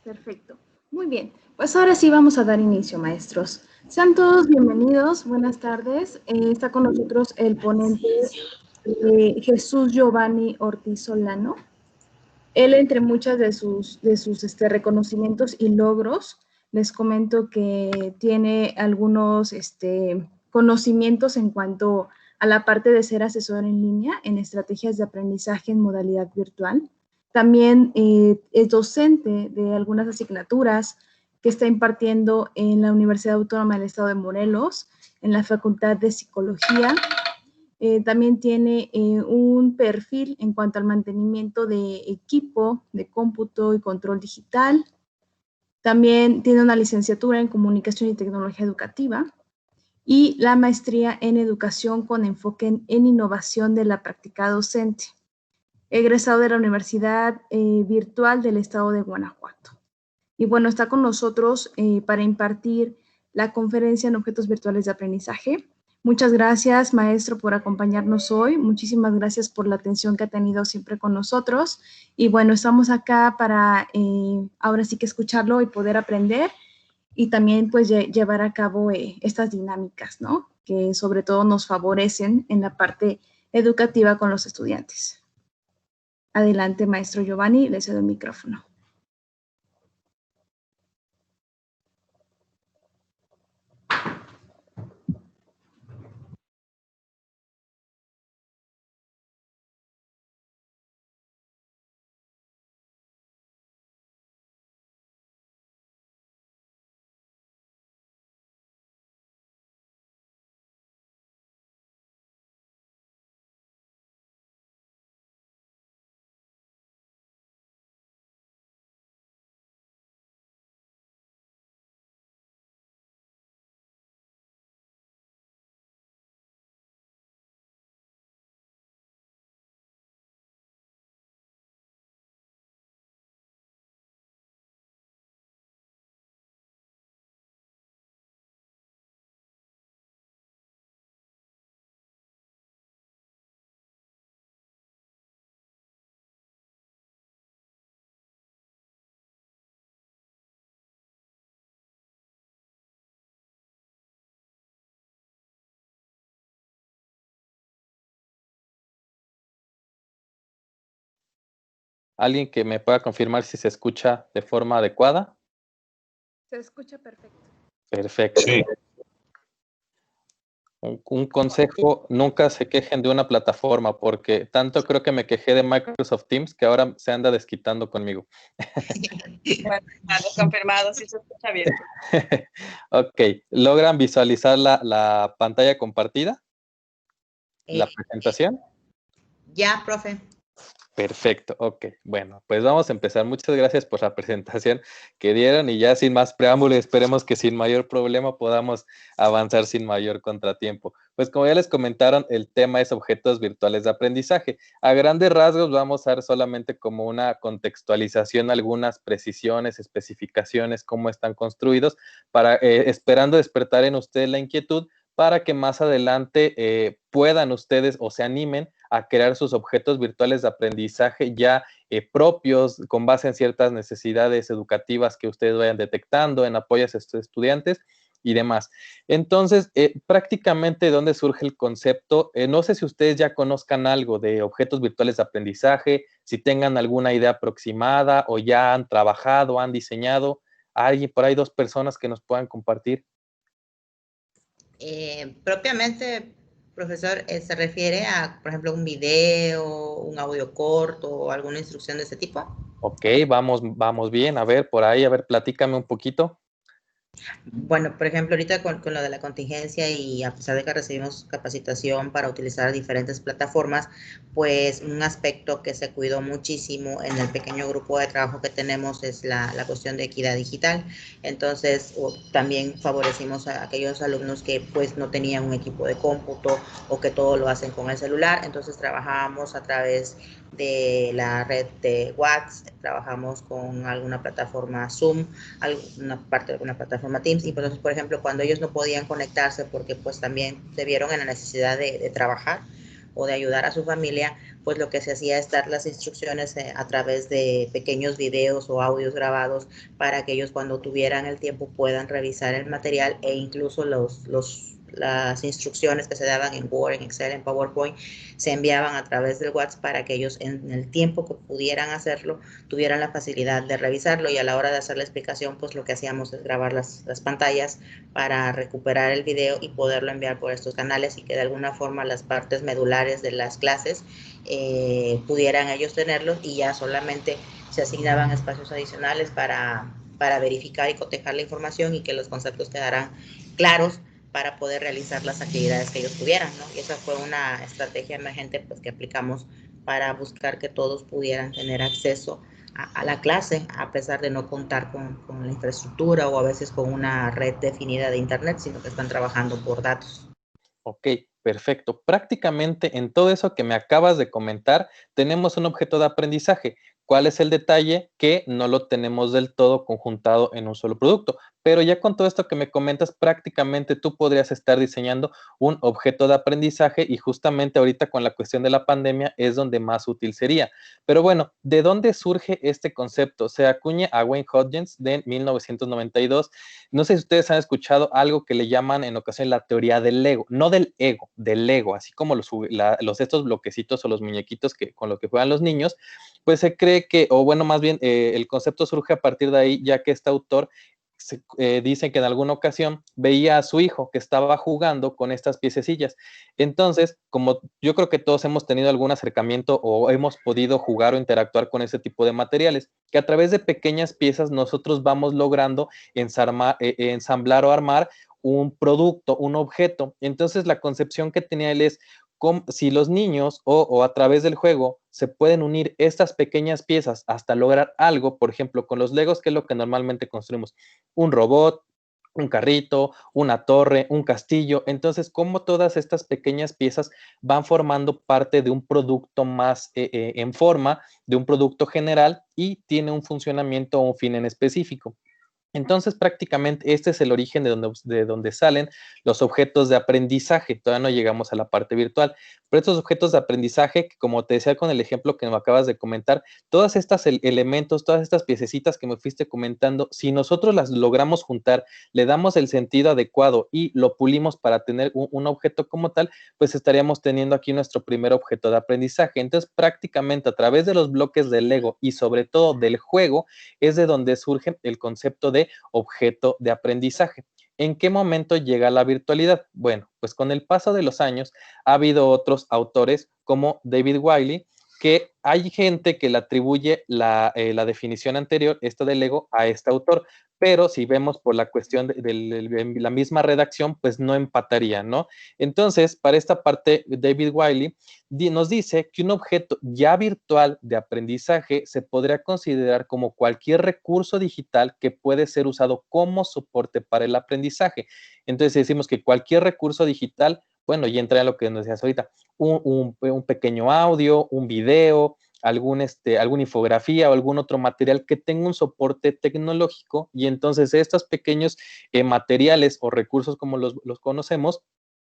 Perfecto. Muy bien. Pues ahora sí vamos a dar inicio, maestros. Sean todos bienvenidos. Buenas tardes. Está con nosotros el ponente Jesús Giovanni Ortiz Solano. Él, entre muchas de sus reconocimientos y logros, les comento que tiene algunos conocimientos en cuanto a la parte de ser asesor en línea en estrategias de aprendizaje en modalidad virtual. También es docente de algunas asignaturas que está impartiendo en la Universidad Autónoma del Estado de Morelos, en la Facultad de Psicología. También tiene un perfil en cuanto al mantenimiento de equipo de cómputo y control digital. También tiene una licenciatura en Comunicación y Tecnología Educativa y la maestría en Educación con enfoque en innovación de la práctica docente. Egresado de la Universidad Virtual del Estado de Guanajuato. Y bueno, está con nosotros para impartir la conferencia en objetos virtuales de aprendizaje. Muchas gracias, maestro, por acompañarnos hoy. Muchísimas gracias por la atención que ha tenido siempre con nosotros. Y bueno, estamos acá para ahora sí que escucharlo y poder aprender y también pues llevar a cabo estas dinámicas, ¿no? Que sobre todo nos favorecen en la parte educativa con los estudiantes. Adelante, maestro Giovanni, le cedo el micrófono. ¿Alguien que me pueda confirmar si se escucha de forma adecuada? Se escucha perfecto. Perfecto. Sí. Un consejo, nunca se quejen de una plataforma, porque tanto creo que me quejé de Microsoft Teams que ahora se anda desquitando conmigo. Bueno, confirmado, sí se escucha bien. Ok, ¿logran visualizar la pantalla compartida? ¿La presentación? Ya, profe. Perfecto, ok. Bueno, pues vamos a empezar. Muchas gracias por la presentación que dieron y ya sin más preámbulo, esperemos que sin mayor problema podamos avanzar sin mayor contratiempo. Pues como ya les comentaron, el tema es objetos virtuales de aprendizaje. A grandes rasgos vamos a ver solamente como una contextualización, algunas precisiones, especificaciones, cómo están construidos, para esperando despertar en ustedes la inquietud para que más adelante puedan ustedes o se animen a crear sus objetos virtuales de aprendizaje ya propios, con base en ciertas necesidades educativas que ustedes vayan detectando, en apoyo a estos estudiantes, y demás. Entonces, prácticamente de dónde surge el concepto, no sé si ustedes ya conozcan algo de objetos virtuales de aprendizaje, si tengan alguna idea aproximada o ya han trabajado, han diseñado, alguien por ahí, 2 personas que nos puedan compartir. Propiamente, profesor, se refiere a, por ejemplo, un video, un audio corto o alguna instrucción de ese tipo. Ok, vamos bien. A ver, por ahí, a ver, platícame un poquito. Bueno, por ejemplo, ahorita con lo de la contingencia y a pesar de que recibimos capacitación para utilizar diferentes plataformas, pues un aspecto que se cuidó muchísimo en el pequeño grupo de trabajo que tenemos es la cuestión de equidad digital. Entonces, también favorecimos a aquellos alumnos que pues no tenían un equipo de cómputo o que todo lo hacen con el celular. Entonces, trabajábamos a través de la red de WhatsApp, trabajamos con alguna plataforma Zoom, alguna parte de alguna plataforma Teams, y entonces, por ejemplo, cuando ellos no podían conectarse porque pues también se vieron en la necesidad de trabajar o de ayudar a su familia, pues lo que se hacía es dar las instrucciones a través de pequeños videos o audios grabados para que ellos cuando tuvieran el tiempo puedan revisar el material e incluso las instrucciones que se daban en Word, en Excel, en PowerPoint, se enviaban a través del WhatsApp para que ellos en el tiempo que pudieran hacerlo, tuvieran la facilidad de revisarlo, y a la hora de hacer la explicación, pues lo que hacíamos es grabar las pantallas para recuperar el video y poderlo enviar por estos canales y que de alguna forma las partes medulares de las clases pudieran ellos tenerlos, y ya solamente se asignaban espacios adicionales para verificar y cotejar la información y que los conceptos quedaran claros para poder realizar las actividades que ellos tuvieran, ¿no? Y esa fue una estrategia emergente pues que aplicamos para buscar que todos pudieran tener acceso a la clase, a pesar de no contar con la infraestructura o a veces con una red definida de internet, sino que están trabajando por datos. Ok, perfecto. Prácticamente en todo eso que me acabas de comentar, tenemos un objeto de aprendizaje. ¿Cuál es el detalle? Que no lo tenemos del todo conjuntado en un solo producto. Pero ya con todo esto que me comentas, prácticamente tú podrías estar diseñando un objeto de aprendizaje, y justamente ahorita con la cuestión de la pandemia es donde más útil sería. Pero bueno, ¿de dónde surge este concepto? Se acuña a Wayne Hodgins de 1992. No sé si ustedes han escuchado algo que le llaman en ocasiones la teoría del Lego, no del ego, del Lego, así como estos bloquecitos o los muñequitos que con los que juegan los niños. Pues se cree que, o bueno, más bien el concepto surge a partir de ahí, ya que este autor dice que en alguna ocasión veía a su hijo que estaba jugando con estas piececillas. Entonces, como yo creo que todos hemos tenido algún acercamiento o hemos podido jugar o interactuar con ese tipo de materiales, que a través de pequeñas piezas nosotros vamos logrando ensamblar o armar un producto, un objeto. Entonces, la concepción que tenía él es si los niños o a través del juego se pueden unir estas pequeñas piezas hasta lograr algo, por ejemplo, con los Legos, que es lo que normalmente construimos, un robot, un carrito, una torre, un castillo. Entonces, cómo todas estas pequeñas piezas van formando parte de un producto más en forma, de un producto general, y tiene un funcionamiento o un fin en específico. Entonces, prácticamente este es el origen de donde salen los objetos de aprendizaje. Todavía no llegamos a la parte virtual, pero estos objetos de aprendizaje, que como te decía con el ejemplo que me acabas de comentar, todos estos elementos, todas estas piececitas que me fuiste comentando, si nosotros las logramos juntar, le damos el sentido adecuado y lo pulimos para tener un objeto como tal, pues estaríamos teniendo aquí nuestro primer objeto de aprendizaje. Entonces, prácticamente a través de los bloques del Lego y sobre todo del juego, es de donde surge el concepto de objeto de aprendizaje. ¿En qué momento llega la virtualidad? Bueno, pues con el paso de los años ha habido otros autores como David Wiley, que hay gente que le atribuye la definición anterior, esto del Lego, a este autor, pero si vemos por la cuestión de la misma redacción, pues no empataría, ¿no? Entonces, para esta parte, David Wiley nos dice que un objeto ya virtual de aprendizaje se podría considerar como cualquier recurso digital que puede ser usado como soporte para el aprendizaje. Entonces decimos que cualquier recurso digital, bueno, y entra en lo que nos decías ahorita, un pequeño audio, un video, alguna infografía o algún otro material que tenga un soporte tecnológico, y entonces estos pequeños materiales o recursos, como los conocemos,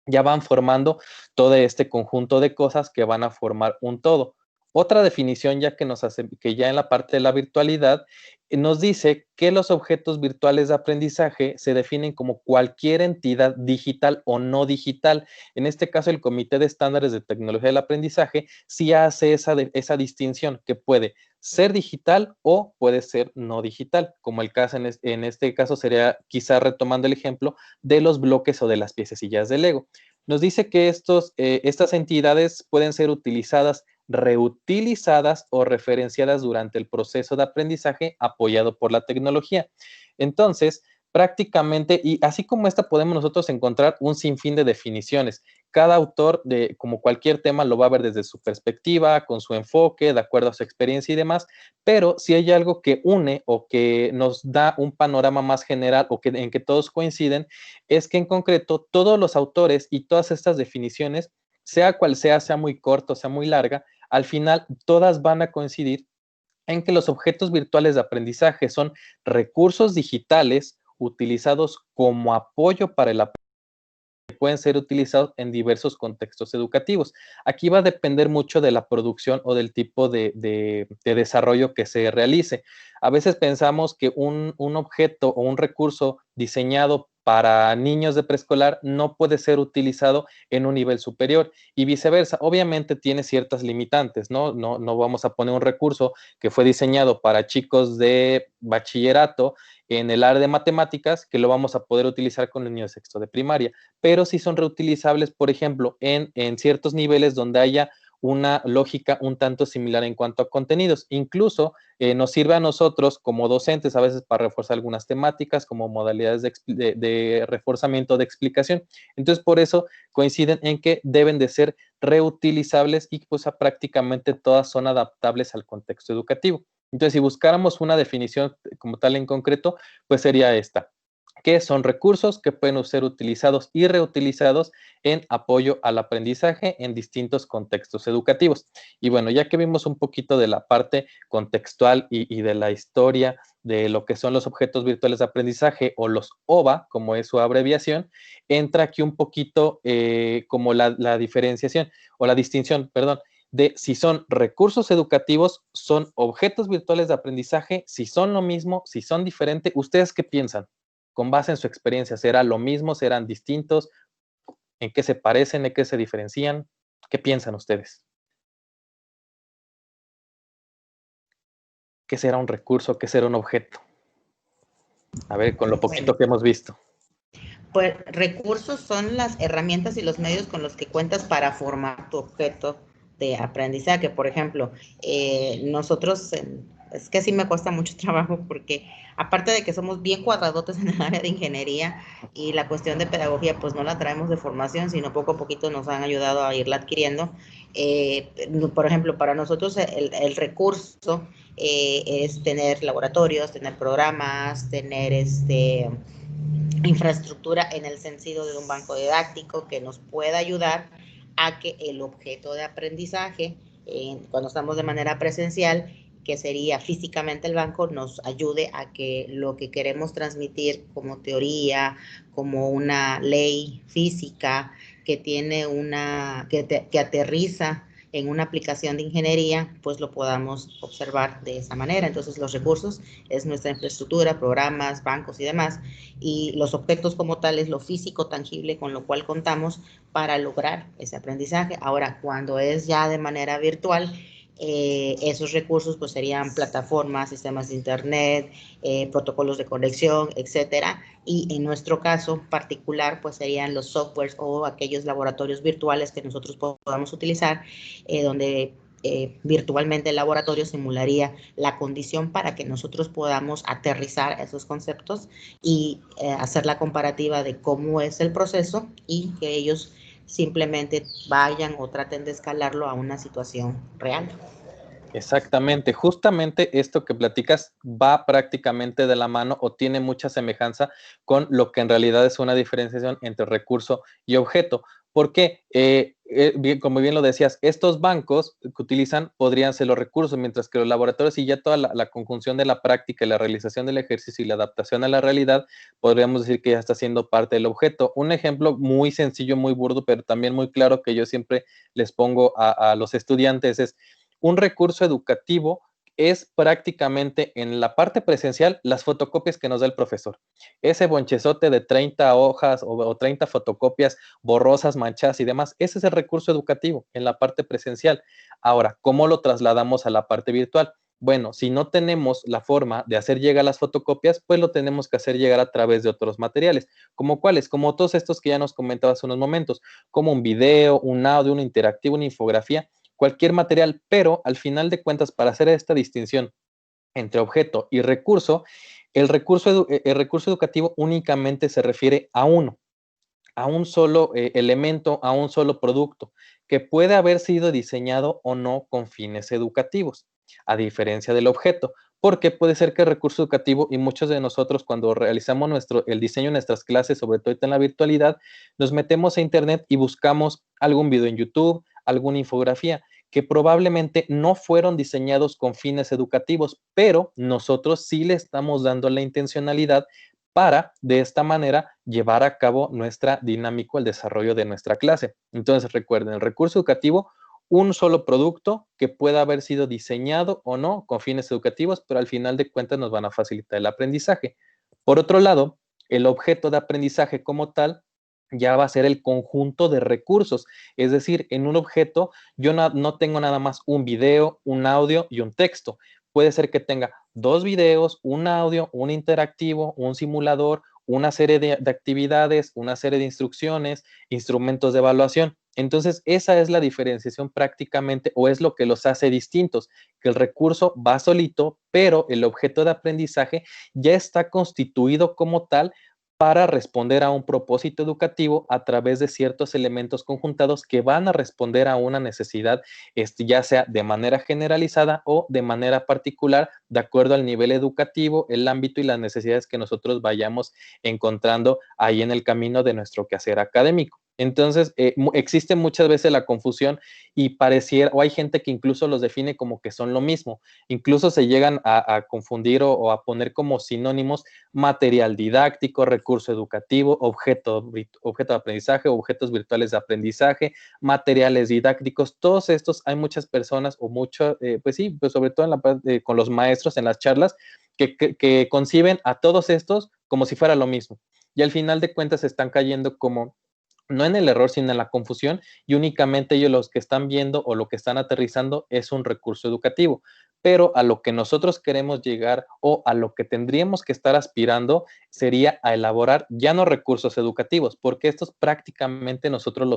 ya van formando todo este conjunto de cosas que van a formar un todo. Otra definición ya que nos hace, que ya en la parte de la virtualidad, nos dice que los objetos virtuales de aprendizaje se definen como cualquier entidad digital o no digital. En este caso, el Comité de Estándares de Tecnología del Aprendizaje sí hace esa distinción, que puede ser digital o puede ser no digital, como el caso en este caso sería, quizá retomando el ejemplo, de los bloques o de las piececillas de Lego. Nos dice que estas entidades pueden ser utilizadas, reutilizadas o referenciadas durante el proceso de aprendizaje apoyado por la tecnología. Entonces, prácticamente, y así como esta podemos nosotros encontrar un sinfín de definiciones. Cada autor, como cualquier tema, lo va a ver desde su perspectiva, con su enfoque, de acuerdo a su experiencia y demás, pero si hay algo que une o que nos da un panorama más general o en que todos coinciden, es que en concreto todos los autores y todas estas definiciones, sea cual sea muy corto, sea muy larga, al final todas van a coincidir en que los objetos virtuales de aprendizaje son recursos digitales utilizados como apoyo para el aprendizaje, que pueden ser utilizados en diversos contextos educativos. Aquí va a depender mucho de la producción o del tipo de desarrollo que se realice. A veces pensamos que un objeto o un recurso diseñado para niños de preescolar no puede ser utilizado en un nivel superior y viceversa. Obviamente tiene ciertas limitantes, ¿no? No vamos a poner un recurso que fue diseñado para chicos de bachillerato en el área de matemáticas que lo vamos a poder utilizar con los niños de sexto de primaria, pero sí son reutilizables, por ejemplo, en ciertos niveles donde haya una lógica un tanto similar en cuanto a contenidos. Incluso nos sirve a nosotros como docentes a veces para reforzar algunas temáticas como modalidades de reforzamiento de explicación. Entonces, por eso coinciden en que deben de ser reutilizables y pues prácticamente todas son adaptables al contexto educativo. Entonces, si buscáramos una definición como tal en concreto, pues sería esta, que son recursos que pueden ser utilizados y reutilizados en apoyo al aprendizaje en distintos contextos educativos. Y bueno, ya que vimos un poquito de la parte contextual y de la historia de lo que son los objetos virtuales de aprendizaje o los OVA, como es su abreviación, entra aquí un poquito como la diferenciación o la distinción, perdón, de si son recursos educativos, son objetos virtuales de aprendizaje, si son lo mismo, si son diferentes. ¿Ustedes qué piensan? Con base en su experiencia, ¿será lo mismo? ¿Serán distintos? ¿En qué se parecen? ¿En qué se diferencian? ¿Qué piensan ustedes? ¿Qué será un recurso? ¿Qué será un objeto? A ver, con lo poquito que hemos visto. Pues recursos son las herramientas y los medios con los que cuentas para formar tu objeto de aprendizaje. Por ejemplo, nosotros, es que sí me cuesta mucho trabajo porque aparte de que somos bien cuadradotes en el área de ingeniería y la cuestión de pedagogía, pues no la traemos de formación, sino poco a poquito nos han ayudado a irla adquiriendo. Por ejemplo, para nosotros el recurso es tener laboratorios, tener programas, tener infraestructura en el sentido de un banco didáctico que nos pueda ayudar a que el objeto de aprendizaje, cuando estamos de manera presencial, que sería físicamente el banco, nos ayude a que lo que queremos transmitir como teoría, como una ley física que tiene que aterriza en una aplicación de ingeniería, pues lo podamos observar de esa manera. Entonces los recursos es nuestra infraestructura, programas, bancos y demás, y los objetos como tales, lo físico tangible con lo cual contamos para lograr ese aprendizaje. Ahora, cuando es ya de manera virtual, esos recursos pues serían plataformas, sistemas de internet, protocolos de conexión, etcétera, y en nuestro caso particular pues serían los softwares o aquellos laboratorios virtuales que nosotros podamos utilizar, donde virtualmente el laboratorio simularía la condición para que nosotros podamos aterrizar esos conceptos y hacer la comparativa de cómo es el proceso y que ellos simplemente vayan o traten de escalarlo a una situación real. Exactamente, justamente esto que platicas va prácticamente de la mano o tiene mucha semejanza con lo que en realidad es una diferenciación entre recurso y objeto. ¿Por qué? Como bien lo decías, estos bancos que utilizan podrían ser los recursos, mientras que los laboratorios y ya toda la conjunción de la práctica y la realización del ejercicio y la adaptación a la realidad, podríamos decir que ya está siendo parte del objeto. Un ejemplo muy sencillo, muy burdo, pero también muy claro que yo siempre les pongo a los estudiantes es un recurso educativo es prácticamente en la parte presencial las fotocopias que nos da el profesor. Ese bonchezote de 30 hojas o 30 fotocopias borrosas, manchadas y demás, ese es el recurso educativo en la parte presencial. Ahora, ¿cómo lo trasladamos a la parte virtual? Bueno, si no tenemos la forma de hacer llegar las fotocopias, pues lo tenemos que hacer llegar a través de otros materiales. ¿Como cuáles? Como todos estos que ya nos comentaba hace unos momentos, como un video, un audio, un interactivo, una infografía, cualquier material, pero al final de cuentas, para hacer esta distinción entre objeto y recurso, el recurso educativo únicamente se refiere a uno, a un solo elemento, a un solo producto, que puede haber sido diseñado o no con fines educativos, a diferencia del objeto, porque puede ser que el recurso educativo, y muchos de nosotros cuando realizamos el diseño de nuestras clases, sobre todo en la virtualidad, nos metemos a internet y buscamos algún video en YouTube, alguna infografía, que probablemente no fueron diseñados con fines educativos, pero nosotros sí le estamos dando la intencionalidad para de esta manera llevar a cabo nuestra dinámico, el desarrollo de nuestra clase. Entonces recuerden, el recurso educativo, un solo producto que pueda haber sido diseñado o no con fines educativos, pero al final de cuentas nos van a facilitar el aprendizaje. Por otro lado, el objeto de aprendizaje como tal ya va a ser el conjunto de recursos. Es decir, en un objeto yo no tengo nada más un video, un audio y un texto. Puede ser que tenga 2 videos, un audio, un interactivo, un simulador, una serie de actividades, una serie de instrucciones, instrumentos de evaluación. Entonces, esa es la diferenciación prácticamente, o es lo que los hace distintos, que el recurso va solito, pero el objeto de aprendizaje ya está constituido como tal para responder a un propósito educativo a través de ciertos elementos conjuntados que van a responder a una necesidad, ya sea de manera generalizada o de manera particular, de acuerdo al nivel educativo, el ámbito y las necesidades que nosotros vayamos encontrando ahí en el camino de nuestro quehacer académico. Entonces, existe muchas veces la confusión y pareciera, o hay gente que incluso los define como que son lo mismo. Incluso se llegan a confundir o a poner como sinónimos material didáctico, recurso educativo, objeto de aprendizaje, objetos virtuales de aprendizaje, materiales didácticos. Todos estos, hay muchas personas o mucho, pues sí, pues sobre todo en la parte, con los maestros en las charlas, que conciben a todos estos como si fuera lo mismo. Y al final de cuentas están cayendo como no en el error, sino en la confusión, y únicamente ellos los que están viendo o lo que están aterrizando es un recurso educativo. Pero a lo que nosotros queremos llegar o a lo que tendríamos que estar aspirando sería a elaborar ya no recursos educativos, porque estos prácticamente nosotros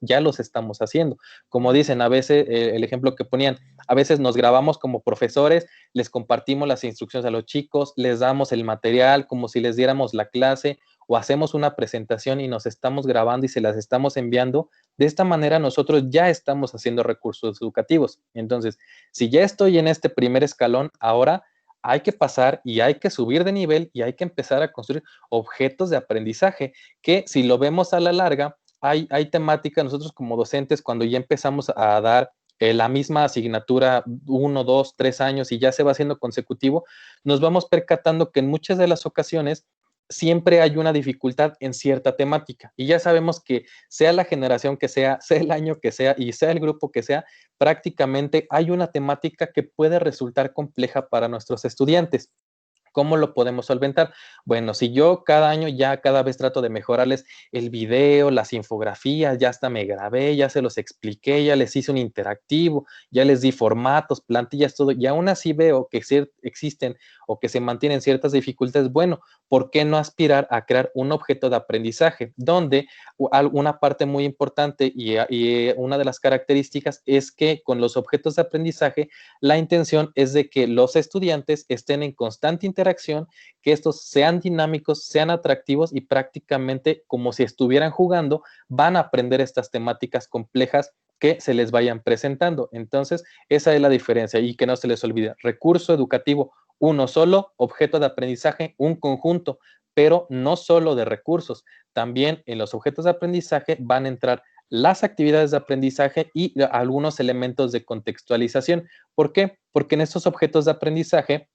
ya los estamos haciendo. Como dicen a veces, el ejemplo que ponían, a veces nos grabamos como profesores, les compartimos las instrucciones a los chicos, les damos el material como si les diéramos la clase, o hacemos una presentación y nos estamos grabando y se las estamos enviando. De esta manera nosotros ya estamos haciendo recursos educativos. Entonces, si ya estoy en este primer escalón, ahora hay que pasar y hay que subir de nivel y hay que empezar a construir objetos de aprendizaje que, si lo vemos a la larga, hay temática. Nosotros como docentes, cuando ya empezamos a dar la misma asignatura 1, 2, 3 años y ya se va haciendo consecutivo, nos vamos percatando que en muchas de las ocasiones siempre hay una dificultad en cierta temática. Y ya sabemos que sea la generación que sea el año que sea y sea el grupo que sea, prácticamente hay una temática que puede resultar compleja para nuestros estudiantes. ¿Cómo lo podemos solventar? Bueno, si yo cada año ya cada vez trato de mejorarles el video, las infografías, ya hasta me grabé, ya se los expliqué, ya les hice un interactivo, ya les di formatos, plantillas, todo, y aún así veo que existen o que se mantienen ciertas dificultades, bueno, ¿por qué no aspirar a crear un objeto de aprendizaje? Donde una parte muy importante y una de las características es que con los objetos de aprendizaje, la intención es de que los estudiantes estén en constante interacción, que estos sean dinámicos, sean atractivos y prácticamente como si estuvieran jugando, van a aprender estas temáticas complejas que se les vayan presentando. Entonces, esa es la diferencia y que no se les olvide. Recurso educativo, uno solo, objeto de aprendizaje, un conjunto, pero no solo de recursos. También en los objetos de aprendizaje van a entrar las actividades de aprendizaje y algunos elementos de contextualización. ¿Por qué? Porque en estos objetos de aprendizaje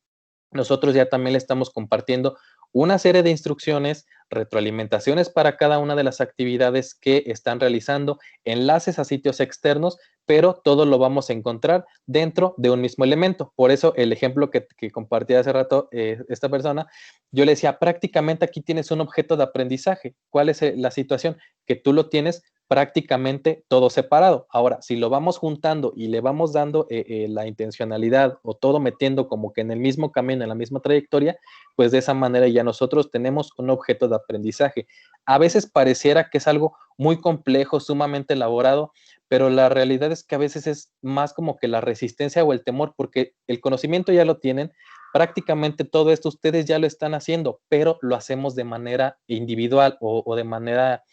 nosotros ya también le estamos compartiendo una serie de instrucciones, retroalimentaciones para cada una de las actividades que están realizando, enlaces a sitios externos, pero todo lo vamos a encontrar dentro de un mismo elemento. Por eso el ejemplo que compartí hace rato esta persona, yo le decía, prácticamente aquí tienes un objeto de aprendizaje. ¿Cuál es la situación? Que tú lo tienes prácticamente todo separado. Ahora, si lo vamos juntando y le vamos dando la intencionalidad o todo metiendo como que en el mismo camino, en la misma trayectoria, pues de esa manera ya nosotros tenemos un objeto de aprendizaje. A veces pareciera que es algo muy complejo, sumamente elaborado, pero la realidad es que a veces es más como que la resistencia o el temor, porque el conocimiento ya lo tienen, prácticamente todo esto ustedes ya lo están haciendo, pero lo hacemos de manera individual o de manera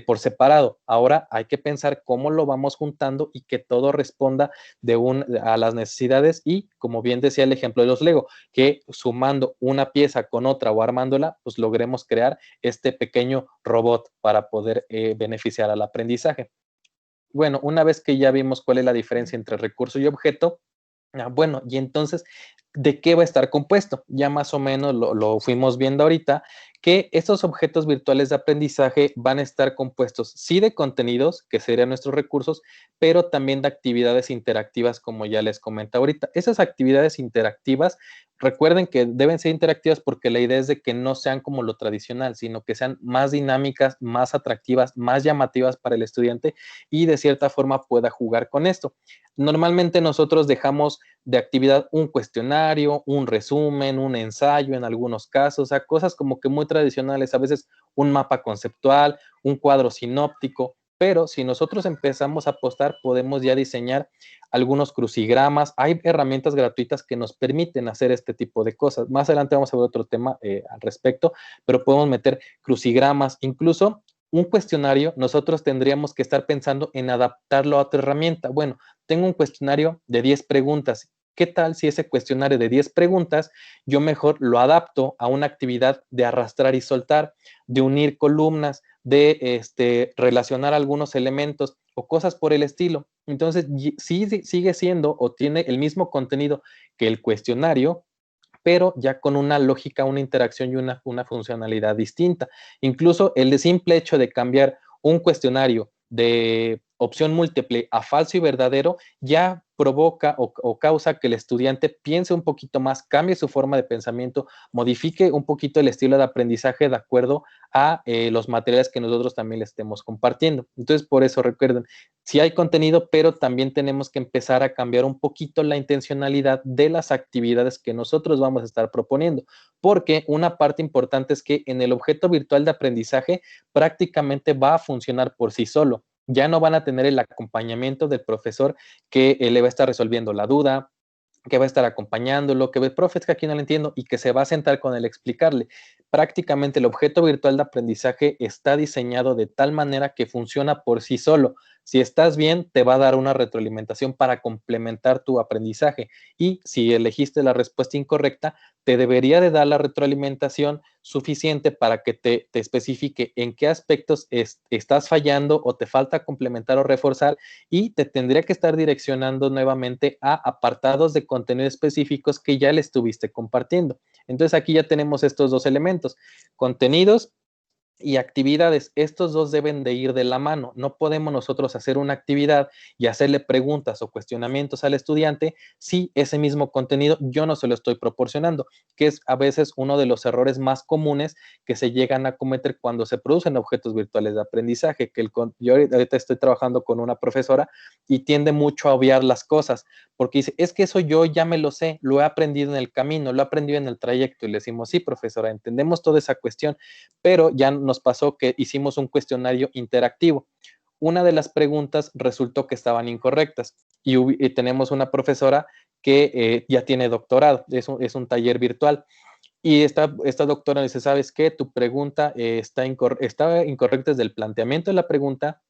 por separado. Ahora hay que pensar cómo lo vamos juntando y que todo responda a las necesidades y, como bien decía el ejemplo de los Lego, que sumando una pieza con otra o armándola, pues logremos crear este pequeño robot para poder beneficiar al aprendizaje. Bueno, una vez que ya vimos cuál es la diferencia entre recurso y objeto, bueno, y entonces, ¿de qué va a estar compuesto? Ya más o menos lo fuimos viendo ahorita, que estos objetos virtuales de aprendizaje van a estar compuestos, sí, de contenidos, que serían nuestros recursos, pero también de actividades interactivas, como ya les comenté ahorita. Esas actividades interactivas, recuerden que deben ser interactivas porque la idea es de que no sean como lo tradicional, sino que sean más dinámicas, más atractivas, más llamativas para el estudiante y de cierta forma pueda jugar con esto. Normalmente nosotros dejamos de actividad un cuestionario, un resumen, un ensayo en algunos casos, o sea, cosas como que muy tradicionales, a veces un mapa conceptual, un cuadro sinóptico, pero si nosotros empezamos a apostar, podemos ya diseñar algunos crucigramas. Hay herramientas gratuitas que nos permiten hacer este tipo de cosas. Más adelante vamos a ver otro tema al respecto, pero podemos meter crucigramas, incluso un cuestionario, nosotros tendríamos que estar pensando en adaptarlo a otra herramienta. Bueno, tengo un cuestionario de 10 preguntas. ¿Qué tal si ese cuestionario de 10 preguntas yo mejor lo adapto a una actividad de arrastrar y soltar, de unir columnas, de relacionar algunos elementos o cosas por el estilo? Entonces, sí sigue siendo o tiene el mismo contenido que el cuestionario, pero ya con una lógica, una interacción y una funcionalidad distinta. Incluso el simple hecho de cambiar un cuestionario de opción múltiple a falso y verdadero ya provoca o causa que el estudiante piense un poquito más, cambie su forma de pensamiento, modifique un poquito el estilo de aprendizaje de acuerdo a los materiales que nosotros también le estemos compartiendo. Entonces, por eso recuerden, sí hay contenido, pero también tenemos que empezar a cambiar un poquito la intencionalidad de las actividades que nosotros vamos a estar proponiendo, porque una parte importante es que en el objeto virtual de aprendizaje prácticamente va a funcionar por sí solo. Ya no van a tener el acompañamiento del profesor que le va a estar resolviendo la duda, que va a estar acompañándolo, que el profe es que aquí no lo entiendo y que se va a sentar con él a explicarle. Prácticamente el objeto virtual de aprendizaje está diseñado de tal manera que funciona por sí solo. Si estás bien, te va a dar una retroalimentación para complementar tu aprendizaje. Y si elegiste la respuesta incorrecta, te debería de dar la retroalimentación suficiente para que te especifique en qué aspectos estás fallando o te falta complementar o reforzar, y te tendría que estar direccionando nuevamente a apartados de contenido específicos que ya le estuviste compartiendo. Entonces aquí ya tenemos estos dos elementos: contenidos y actividades. Estos dos deben de ir de la mano. No podemos nosotros hacer una actividad y hacerle preguntas o cuestionamientos al estudiante si ese mismo contenido yo no se lo estoy proporcionando, que es a veces uno de los errores más comunes que se llegan a cometer cuando se producen objetos virtuales de aprendizaje, que yo ahorita estoy trabajando con una profesora y tiende mucho a obviar las cosas, porque dice, es que eso yo ya me lo sé, lo he aprendido en el camino, lo he aprendido en el trayecto, y le decimos, sí, profesora, entendemos toda esa cuestión, pero ya nos pasó que hicimos un cuestionario interactivo. Una de las preguntas resultó que estaban incorrectas y tenemos una profesora que ya tiene doctorado, es un taller virtual. Y esta doctora dice, ¿sabes qué? Tu pregunta está incorrecta desde el planteamiento de la pregunta,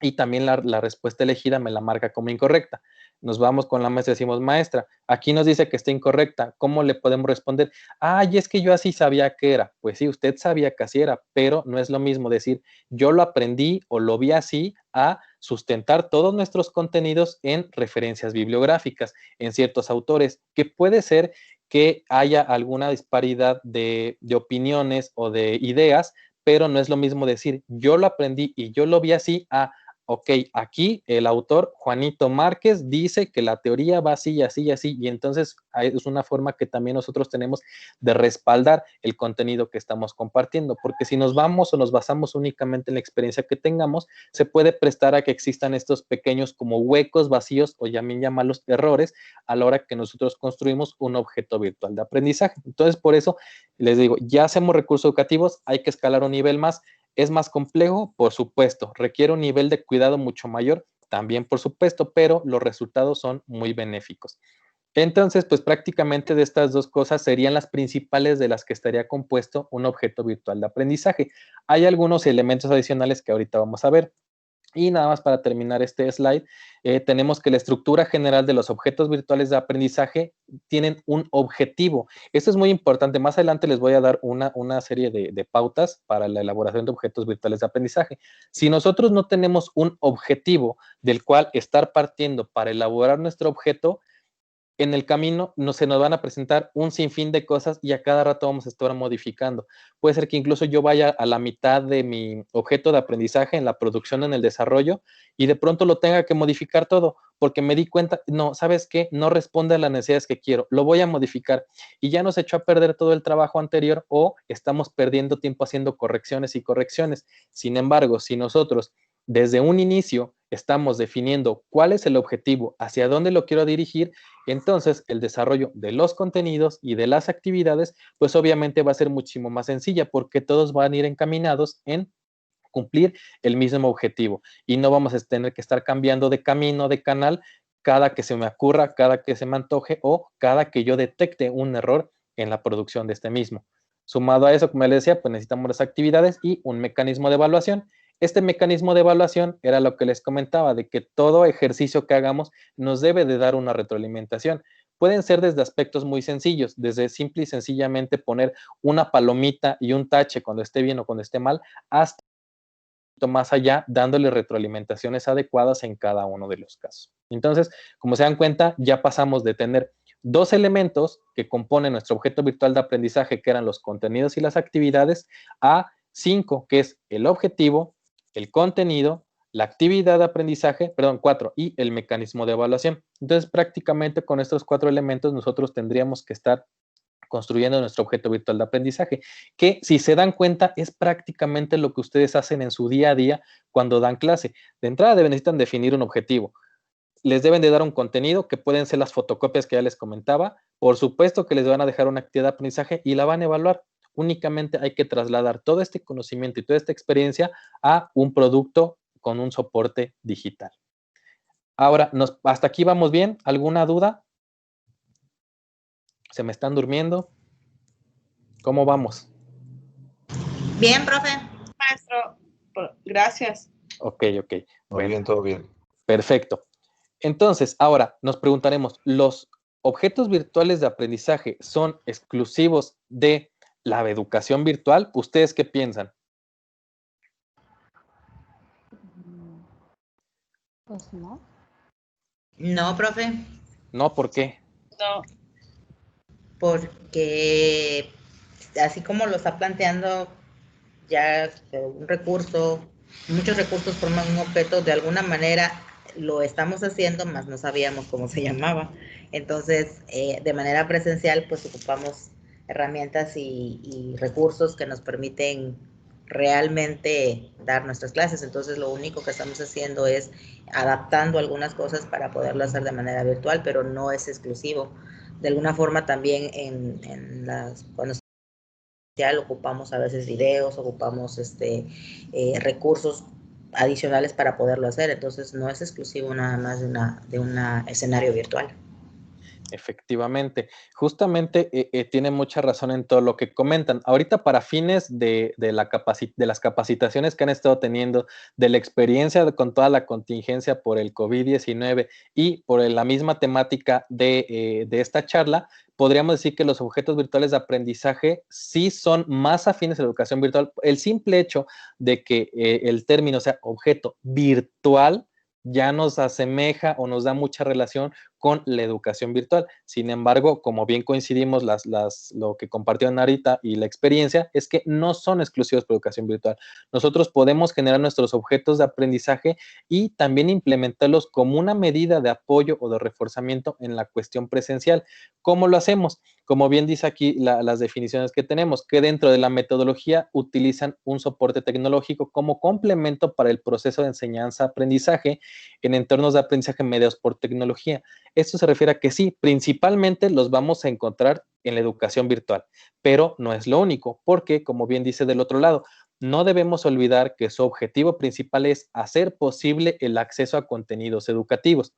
y también la respuesta elegida me la marca como incorrecta. Nos vamos con la maestra y decimos, maestra, aquí nos dice que está incorrecta, ¿cómo le podemos responder? Ay, es que yo así sabía que era. Pues sí, usted sabía que así era, pero no es lo mismo decir, yo lo aprendí o lo vi así, a sustentar todos nuestros contenidos en referencias bibliográficas, en ciertos autores, que puede ser que haya alguna disparidad de opiniones o de ideas, pero no es lo mismo decir, yo lo aprendí y yo lo vi así, a ok, aquí el autor Juanito Márquez dice que la teoría va así y así y así, y entonces es una forma que también nosotros tenemos de respaldar el contenido que estamos compartiendo, porque si nos vamos o nos basamos únicamente en la experiencia que tengamos, se puede prestar a que existan estos pequeños como huecos, vacíos o también llamarlos errores a la hora que nosotros construimos un objeto virtual de aprendizaje. Entonces, por eso les digo, ya hacemos recursos educativos, hay que escalar un nivel más. ¿Es más complejo? Por supuesto. ¿Requiere un nivel de cuidado mucho mayor? También, por supuesto, pero los resultados son muy benéficos. Entonces, pues prácticamente de estas dos cosas serían las principales de las que estaría compuesto un objeto virtual de aprendizaje. Hay algunos elementos adicionales que ahorita vamos a ver. Y nada más para terminar este slide, tenemos que la estructura general de los objetos virtuales de aprendizaje tienen un objetivo. Esto es muy importante. Más adelante les voy a dar una serie de pautas para la elaboración de objetos virtuales de aprendizaje. Si nosotros no tenemos un objetivo del cual estar partiendo para elaborar nuestro objeto, en el camino se nos van a presentar un sinfín de cosas y a cada rato vamos a estar modificando. Puede ser que incluso yo vaya a la mitad de mi objeto de aprendizaje en la producción, en el desarrollo, y de pronto lo tenga que modificar todo, porque me di cuenta, no, ¿sabes qué? No responde a las necesidades que quiero, lo voy a modificar. Y ya nos echó a perder todo el trabajo anterior o estamos perdiendo tiempo haciendo correcciones y correcciones. Sin embargo, si nosotros desde un inicio estamos definiendo cuál es el objetivo, hacia dónde lo quiero dirigir, entonces el desarrollo de los contenidos y de las actividades, pues obviamente va a ser muchísimo más sencilla porque todos van a ir encaminados en cumplir el mismo objetivo y no vamos a tener que estar cambiando de camino, de canal, cada que se me ocurra, cada que se me antoje o cada que yo detecte un error en la producción de este mismo. Sumado a eso, como les decía, pues necesitamos las actividades y un mecanismo de evaluación. Este mecanismo de evaluación era lo que les comentaba, de que todo ejercicio que hagamos nos debe de dar una retroalimentación. Pueden ser desde aspectos muy sencillos, desde simple y sencillamente poner una palomita y un tache cuando esté bien o cuando esté mal, hasta más allá, dándole retroalimentaciones adecuadas en cada uno de los casos. Entonces, como se dan cuenta, ya pasamos de tener dos elementos que componen nuestro objeto virtual de aprendizaje, que eran los contenidos y las actividades, a 5, que es el objetivo, el contenido, la actividad de aprendizaje, perdón, 4, y el mecanismo de evaluación. Entonces, prácticamente con estos 4 elementos nosotros tendríamos que estar construyendo nuestro objeto virtual de aprendizaje, que si se dan cuenta es prácticamente lo que ustedes hacen en su día a día cuando dan clase. De entrada necesitan definir un objetivo. Les deben de dar un contenido que pueden ser las fotocopias que ya les comentaba. Por supuesto que les van a dejar una actividad de aprendizaje y la van a evaluar. Únicamente hay que trasladar todo este conocimiento y toda esta experiencia a un producto con un soporte digital. Ahora, ¿hasta aquí vamos bien? ¿Alguna duda? ¿Se me están durmiendo? ¿Cómo vamos? Bien, profe. Maestro, gracias. Ok. Bueno, Todo bien. perfecto. Entonces, ahora nos preguntaremos, ¿los objetos virtuales de aprendizaje son exclusivos de la educación virtual? ¿Ustedes qué piensan? Pues no. No, profe, No, ¿por qué? No, porque así como lo está planteando ya un recurso, muchos recursos forman un objeto, de alguna manera lo estamos haciendo, más no sabíamos cómo se llamaba. Entonces, de manera presencial, pues ocupamos herramientas y recursos que nos permiten realmente dar nuestras clases. Entonces, lo único que estamos haciendo es adaptando algunas cosas para poderlo hacer de manera virtual, pero no es exclusivo. De alguna forma también cuando ocupamos a veces videos, ocupamos recursos adicionales para poderlo hacer, entonces no es exclusivo nada más de un escenario virtual. Efectivamente, justamente tiene mucha razón en todo lo que comentan. Ahorita para fines de las capacitaciones que han estado teniendo, de la experiencia con toda la contingencia por el COVID-19 y por la misma temática de esta charla, podríamos decir que los objetos virtuales de aprendizaje sí son más afines a la educación virtual. El simple hecho de que el término sea objeto virtual ya nos asemeja o nos da mucha relación con la educación virtual. Sin embargo, como bien coincidimos lo que compartieron ahorita y la experiencia, es que no son exclusivos para educación virtual. Nosotros podemos generar nuestros objetos de aprendizaje y también implementarlos como una medida de apoyo o de reforzamiento en la cuestión presencial. ¿Cómo lo hacemos? Como bien dice aquí las definiciones que tenemos, que dentro de la metodología utilizan un soporte tecnológico como complemento para el proceso de enseñanza-aprendizaje en entornos de aprendizaje mediados por tecnología. Esto se refiere a que sí, principalmente los vamos a encontrar en la educación virtual, pero no es lo único, porque, como bien dice del otro lado, no debemos olvidar que su objetivo principal es hacer posible el acceso a contenidos educativos,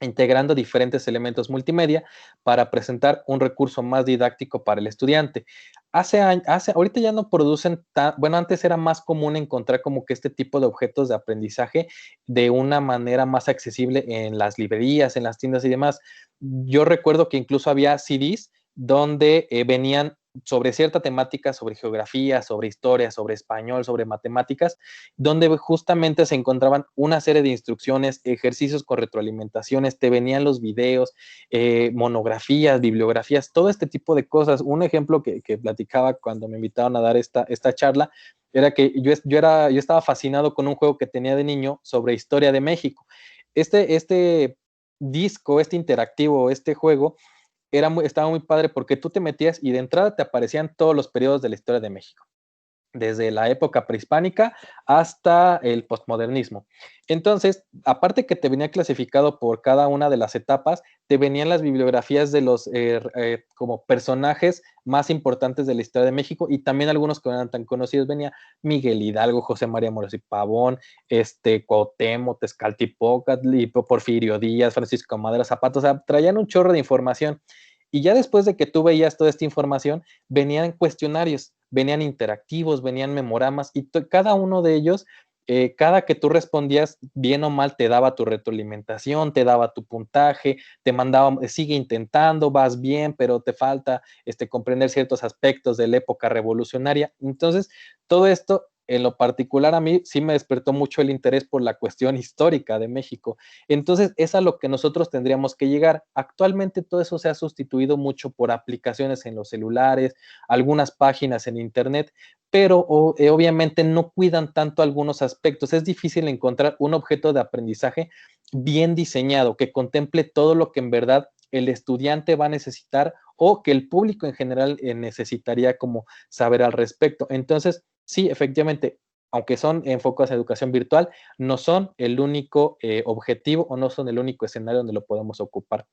integrando diferentes elementos multimedia para presentar un recurso más didáctico para el estudiante. Ahorita ya no producen bueno, antes era más común encontrar como que este tipo de objetos de aprendizaje de una manera más accesible en las librerías, en las tiendas y demás. Yo recuerdo que incluso había CDs donde venían sobre cierta temática, sobre geografía, sobre historia, sobre español, sobre matemáticas, donde justamente se encontraban una serie de instrucciones, ejercicios con retroalimentaciones, te venían los videos, monografías, bibliografías, todo este tipo de cosas. Un ejemplo que platicaba cuando me invitaron a dar esta charla era que yo estaba fascinado con un juego que tenía de niño sobre historia de México. Este disco, este interactivo, este juego, estaba muy padre porque tú te metías y de entrada te aparecían todos los periodos de la historia de México, desde la época prehispánica hasta el postmodernismo. Entonces, aparte que te venía clasificado por cada una de las etapas, te venían las bibliografías de los como personajes más importantes de la historia de México y también algunos que no eran tan conocidos. Venía Miguel Hidalgo, José María Morelos y Pavón, Cuauhtémoc, Tezcatlipoca, Porfirio Díaz, Francisco Madero Zapata. O sea, traían un chorro de información. Y ya después de que tú veías toda esta información, venían cuestionarios, venían interactivos, venían memoramas y cada uno de ellos, cada que tú respondías bien o mal, te daba tu retroalimentación, te daba tu puntaje, te mandaba, sigue intentando, vas bien, pero te falta comprender ciertos aspectos de la época revolucionaria. Entonces, todo esto en lo particular a mí sí me despertó mucho el interés por la cuestión histórica de México. Entonces, es a lo que nosotros tendríamos que llegar. Actualmente todo eso se ha sustituido mucho por aplicaciones en los celulares, algunas páginas en internet, pero obviamente no cuidan tanto algunos aspectos. Es difícil encontrar un objeto de aprendizaje bien diseñado que contemple todo lo que en verdad el estudiante va a necesitar o que el público en general necesitaría como saber al respecto. Entonces, sí, efectivamente, aunque son enfocados a educación virtual, no son el único objetivo o no son el único escenario donde lo podemos ocupar.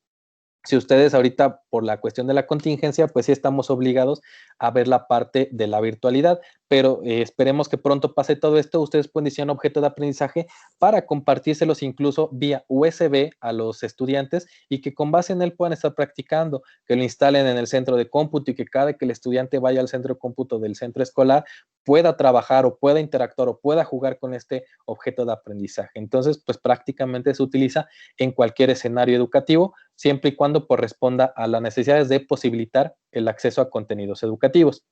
Si ustedes ahorita, por la cuestión de la contingencia, pues sí estamos obligados a ver la parte de la virtualidad, pero esperemos que pronto pase todo esto. Ustedes pueden diseñar un objeto de aprendizaje para compartírselos incluso vía USB a los estudiantes y que con base en él puedan estar practicando, que lo instalen en el centro de cómputo y que cada que el estudiante vaya al centro de cómputo del centro escolar pueda trabajar o pueda interactuar o pueda jugar con este objeto de aprendizaje. Entonces, pues prácticamente se utiliza en cualquier escenario educativo, siempre y cuando corresponda a las necesidades de posibilitar el acceso a contenidos educativos.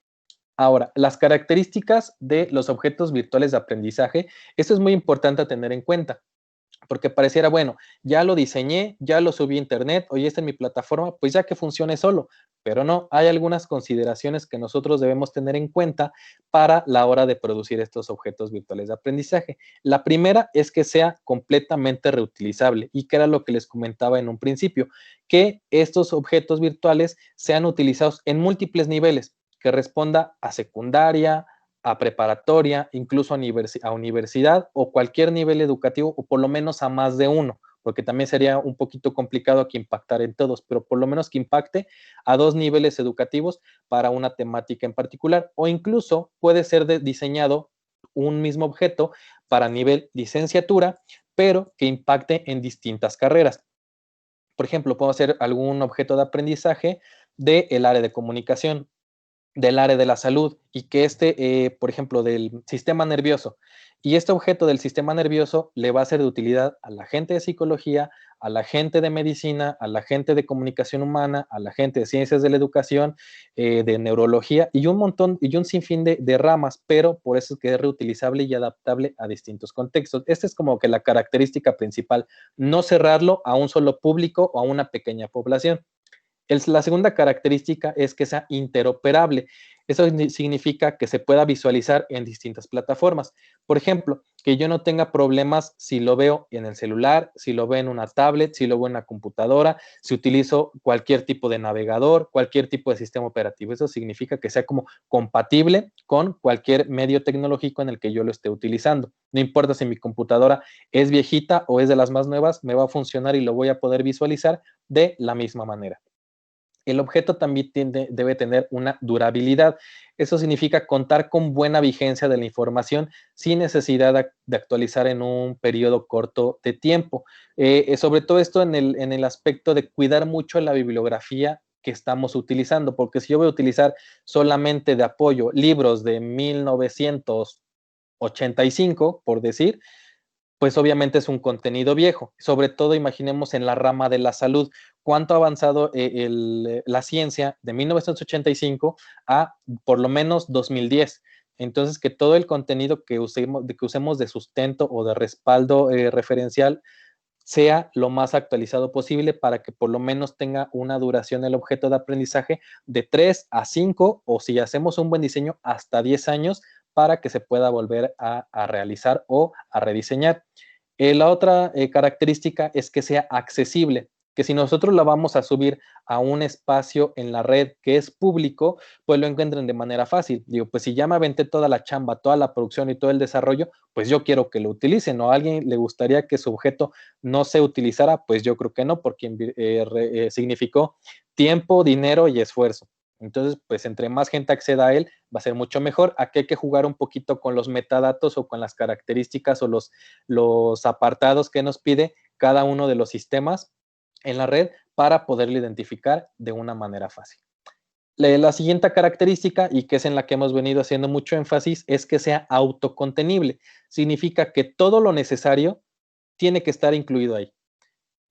Ahora, las características de los objetos virtuales de aprendizaje, esto es muy importante tener en cuenta, porque pareciera, bueno, ya lo diseñé, ya lo subí a internet, o ya está en mi plataforma, pues ya que funcione solo, pero no, hay algunas consideraciones que nosotros debemos tener en cuenta para la hora de producir estos objetos virtuales de aprendizaje. La primera es que sea completamente reutilizable y que era lo que les comentaba en un principio, que estos objetos virtuales sean utilizados en múltiples niveles, que responda a secundaria, a preparatoria, incluso a universidad o cualquier nivel educativo o por lo menos a más de uno, porque también sería un poquito complicado que impactara en todos, pero por lo menos que impacte a 2 niveles educativos para una temática en particular o incluso puede ser diseñado un mismo objeto para nivel licenciatura, pero que impacte en distintas carreras. Por ejemplo, puedo hacer algún objeto de aprendizaje del área de comunicación, del área de la salud y que por ejemplo, del sistema nervioso, y este objeto del sistema nervioso le va a ser de utilidad a la gente de psicología, a la gente de medicina, a la gente de comunicación humana, a la gente de ciencias de la educación, de neurología y un montón y un sinfín de ramas, pero por eso es que es reutilizable y adaptable a distintos contextos. Esta es como que la característica principal, no cerrarlo a un solo público o a una pequeña población. La segunda característica es que sea interoperable. Eso significa que se pueda visualizar en distintas plataformas. Por ejemplo, que yo no tenga problemas si lo veo en el celular, si lo veo en una tablet, si lo veo en una computadora, si utilizo cualquier tipo de navegador, cualquier tipo de sistema operativo. Eso significa que sea como compatible con cualquier medio tecnológico en el que yo lo esté utilizando. No importa si mi computadora es viejita o es de las más nuevas, me va a funcionar y lo voy a poder visualizar de la misma manera. El objeto también debe tener una durabilidad. Eso significa contar con buena vigencia de la información sin necesidad de actualizar en un periodo corto de tiempo. Sobre todo esto en el aspecto de cuidar mucho la bibliografía que estamos utilizando, porque si yo voy a utilizar solamente de apoyo libros de 1985, por decir, pues obviamente es un contenido viejo. Sobre todo imaginemos en la rama de la salud, cuánto ha avanzado la ciencia de 1985 a por lo menos 2010. Entonces, que todo el contenido que usemos de sustento o de respaldo referencial sea lo más actualizado posible para que por lo menos tenga una duración el objeto de aprendizaje de 3 a 5 o si hacemos un buen diseño hasta 10 años para que se pueda volver a realizar o a rediseñar. La otra característica es que sea accesible, que si nosotros la vamos a subir a un espacio en la red que es público, pues lo encuentren de manera fácil. Digo, pues si ya me aventé toda la chamba, toda la producción y todo el desarrollo, pues yo quiero que lo utilicen, ¿no? ¿A alguien le gustaría que su objeto no se utilizara? Pues yo creo que no, porque significó tiempo, dinero y esfuerzo. Entonces, pues entre más gente acceda a él, va a ser mucho mejor. Aquí hay que jugar un poquito con los metadatos o con las características o los apartados que nos pide cada uno de los sistemas en la red para poderlo identificar de una manera fácil. La siguiente característica, y que es en la que hemos venido haciendo mucho énfasis, es que sea autocontenible. Significa que todo lo necesario tiene que estar incluido ahí,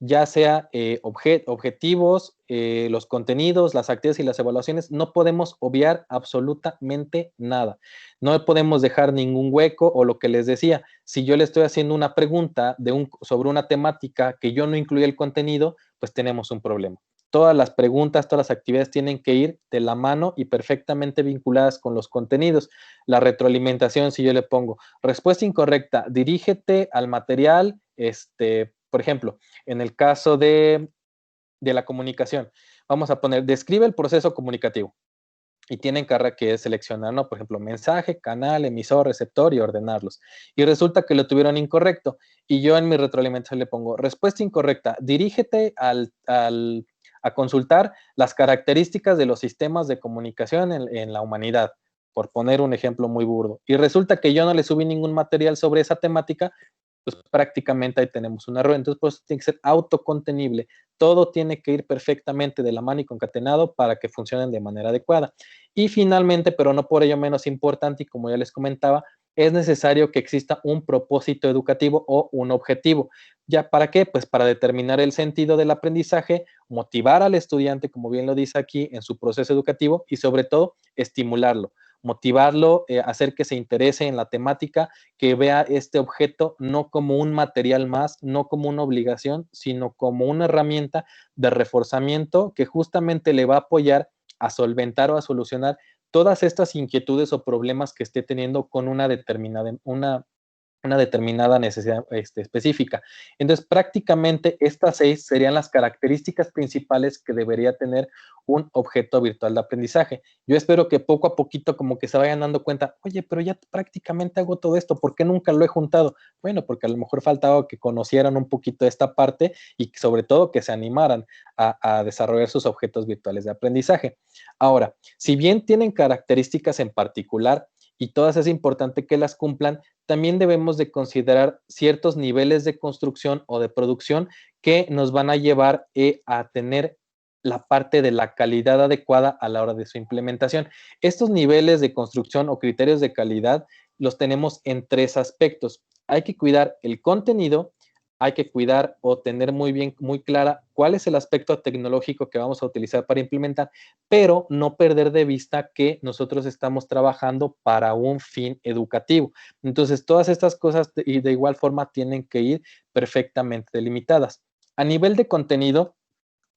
ya sea objetivos, los contenidos, las actividades y las evaluaciones. No podemos obviar absolutamente nada. No podemos dejar ningún hueco o lo que les decía, si yo le estoy haciendo una pregunta sobre una temática que yo no incluí el contenido, pues tenemos un problema. Todas las preguntas, todas las actividades tienen que ir de la mano y perfectamente vinculadas con los contenidos. La retroalimentación, si yo le pongo respuesta incorrecta, dirígete al material, por ejemplo, en el caso de la comunicación, vamos a poner, describe el proceso comunicativo. Y tienen que seleccionar, ¿no? Por ejemplo, mensaje, canal, emisor, receptor y ordenarlos. Y resulta que lo tuvieron incorrecto. Y yo en mi retroalimentación le pongo, respuesta incorrecta, dirígete a consultar las características de los sistemas de comunicación en la humanidad, por poner un ejemplo muy burdo. Y resulta que yo no le subí ningún material sobre esa temática, pues prácticamente ahí tenemos un error. Entonces, pues tiene que ser autocontenible. Todo tiene que ir perfectamente de la mano y concatenado para que funcionen de manera adecuada. Y finalmente, pero no por ello menos importante, y como ya les comentaba, es necesario que exista un propósito educativo o un objetivo. ¿Ya para qué? Pues para determinar el sentido del aprendizaje, motivar al estudiante, como bien lo dice aquí, en su proceso educativo y sobre todo estimularlo, motivarlo, hacer que se interese en la temática, que vea este objeto no como un material más, no como una obligación, sino como una herramienta de reforzamiento que justamente le va a apoyar a solventar o a solucionar todas estas inquietudes o problemas que esté teniendo con una determinada necesidad específica. Entonces, prácticamente estas 6 serían las características principales que debería tener un objeto virtual de aprendizaje. Yo espero que poco a poquito como que se vayan dando cuenta, oye, pero ya prácticamente hago todo esto, ¿por qué nunca lo he juntado? Bueno, porque a lo mejor faltaba que conocieran un poquito esta parte y sobre todo que se animaran a desarrollar sus objetos virtuales de aprendizaje. Ahora, si bien tienen características en particular, y todas es importante que las cumplan, también debemos de considerar ciertos niveles de construcción o de producción que nos van a llevar a tener la parte de la calidad adecuada a la hora de su implementación. Estos niveles de construcción o criterios de calidad los tenemos en 3 aspectos. Hay que cuidar el contenido, hay que cuidar o tener muy clara cuál es el aspecto tecnológico que vamos a utilizar para implementar, pero no perder de vista que nosotros estamos trabajando para un fin educativo. Entonces, todas estas cosas de igual forma tienen que ir perfectamente delimitadas. A nivel de contenido,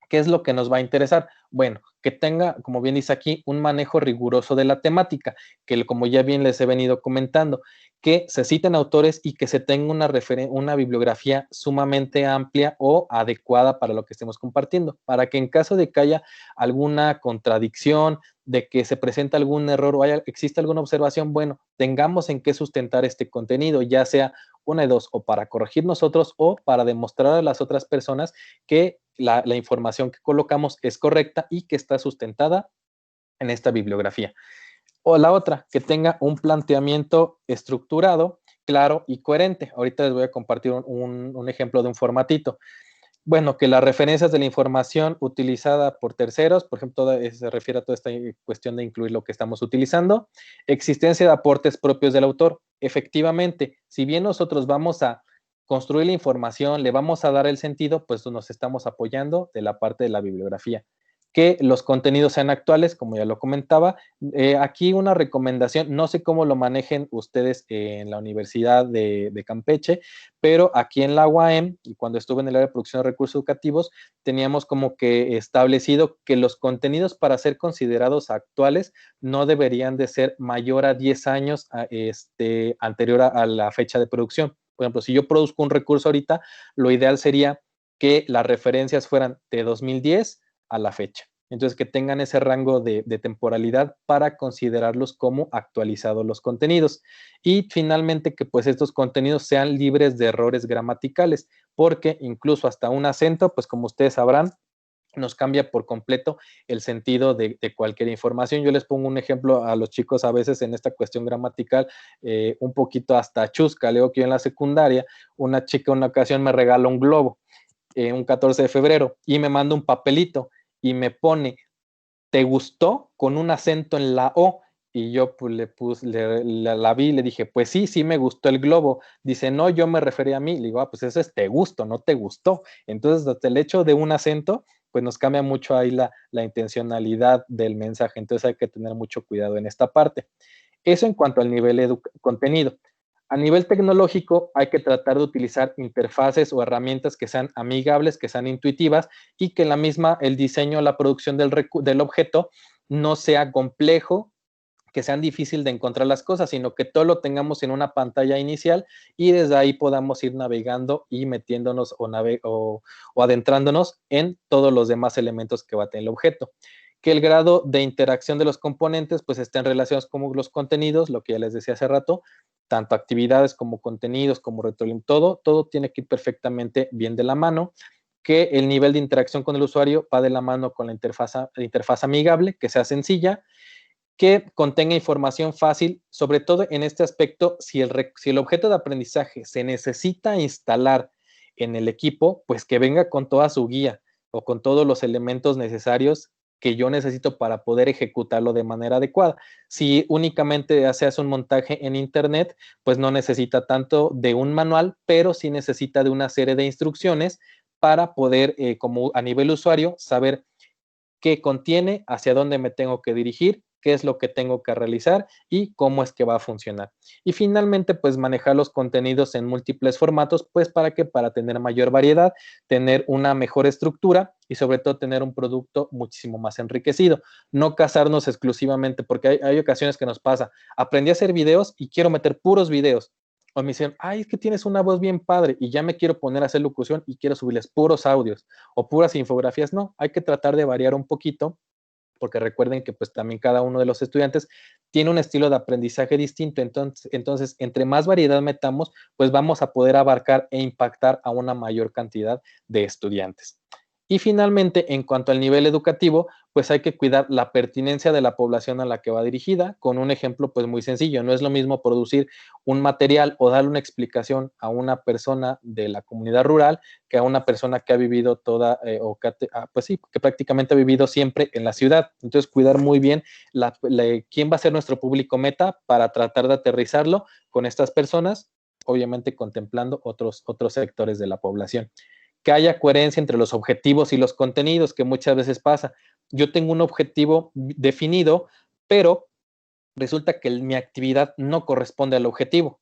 ¿qué es lo que nos va a interesar? Bueno, que tenga, como bien dice aquí, un manejo riguroso de la temática, que como ya bien les he venido comentando, que se citen autores y que se tenga una bibliografía sumamente amplia o adecuada para lo que estemos compartiendo, para que en caso de que haya alguna contradicción, de que se presente algún error o exista alguna observación, bueno, tengamos en qué sustentar este contenido, ya sea una de dos, o para corregir nosotros o para demostrar a las otras personas que la información que colocamos es correcta y que está sustentada en esta bibliografía. O la otra, que tenga un planteamiento estructurado, claro y coherente. Ahorita les voy a compartir un ejemplo de un formatito. Bueno, que las referencias de la información utilizada por terceros, por ejemplo, se refiere a toda esta cuestión de incluir lo que estamos utilizando. Existencia de aportes propios del autor. Efectivamente, si bien nosotros vamos a construir la información, le vamos a dar el sentido, pues nos estamos apoyando de la parte de la bibliografía. Que los contenidos sean actuales, como ya lo comentaba. Aquí una recomendación, no sé cómo lo manejen ustedes en la Universidad de Campeche, pero aquí en la UAM, y cuando estuve en el área de producción de recursos educativos, teníamos como que establecido que los contenidos para ser considerados actuales no deberían de ser mayor a 10 años anterior a la fecha de producción. Por ejemplo, si yo produzco un recurso ahorita, lo ideal sería que las referencias fueran de 2010 a la fecha. Entonces, que tengan ese rango de temporalidad para considerarlos como actualizados los contenidos. Y finalmente, que pues estos contenidos sean libres de errores gramaticales, porque incluso hasta un acento, pues como ustedes sabrán, nos cambia por completo el sentido de cualquier información. Yo les pongo un ejemplo a los chicos a veces en esta cuestión gramatical, un poquito hasta chusca. Leo que yo en la secundaria, una chica en una ocasión me regala un globo, un 14 de febrero, y me manda un papelito y me pone, ¿te gustó? Con un acento en la O. Y yo pues le puse, la vi y le dije, pues sí, sí me gustó el globo. Dice, no, yo me refería a mí. Le digo, pues eso es te gusto, no te gustó. Entonces, hasta el hecho de un acento, pues nos cambia mucho ahí la intencionalidad del mensaje. Entonces hay que tener mucho cuidado en esta parte. Eso en cuanto al nivel contenido. A nivel tecnológico, hay que tratar de utilizar interfaces o herramientas que sean amigables, que sean intuitivas y que el diseño, la producción del objeto no sea complejo, que sean difícil de encontrar las cosas, sino que todo lo tengamos en una pantalla inicial y desde ahí podamos ir navegando y metiéndonos o adentrándonos en todos los demás elementos que va a tener el objeto. Que el grado de interacción de los componentes pues estén relacionados con los contenidos, lo que ya les decía hace rato, tanto actividades como contenidos, como retroalimentación, todo tiene que ir perfectamente bien de la mano, que el nivel de interacción con el usuario va de la mano con la interfaz amigable, que sea sencilla, que contenga información fácil, sobre todo en este aspecto, si el objeto de aprendizaje se necesita instalar en el equipo, pues que venga con toda su guía o con todos los elementos necesarios que yo necesito para poder ejecutarlo de manera adecuada. Si únicamente se hace un montaje en internet, pues no necesita tanto de un manual, pero sí necesita de una serie de instrucciones para poder, como a nivel usuario, saber qué contiene, hacia dónde me tengo que dirigir, qué es lo que tengo que realizar y cómo es que va a funcionar. Y finalmente, pues manejar los contenidos en múltiples formatos, pues para tener mayor variedad, tener una mejor estructura y sobre todo tener un producto muchísimo más enriquecido. No casarnos exclusivamente, porque hay ocasiones que nos pasa, aprendí a hacer videos y quiero meter puros videos. O me dicen, ay, es que tienes una voz bien padre y ya me quiero poner a hacer locución y quiero subirles puros audios o puras infografías. No, hay que tratar de variar un poquito, porque recuerden que pues también cada uno de los estudiantes tiene un estilo de aprendizaje distinto. Entonces, entre más variedad metamos, pues vamos a poder abarcar e impactar a una mayor cantidad de estudiantes. Y finalmente, en cuanto al nivel educativo, pues hay que cuidar la pertinencia de la población a la que va dirigida, con un ejemplo pues muy sencillo. No es lo mismo producir un material o darle una explicación a una persona de la comunidad rural que a una persona que ha vivido toda, pues sí, que prácticamente ha vivido siempre en la ciudad. Entonces, cuidar muy bien quién va a ser nuestro público meta para tratar de aterrizarlo con estas personas, obviamente contemplando otros sectores de la población. Que haya coherencia entre los objetivos y los contenidos, que muchas veces pasa. Yo tengo un objetivo definido, pero resulta que mi actividad no corresponde al objetivo.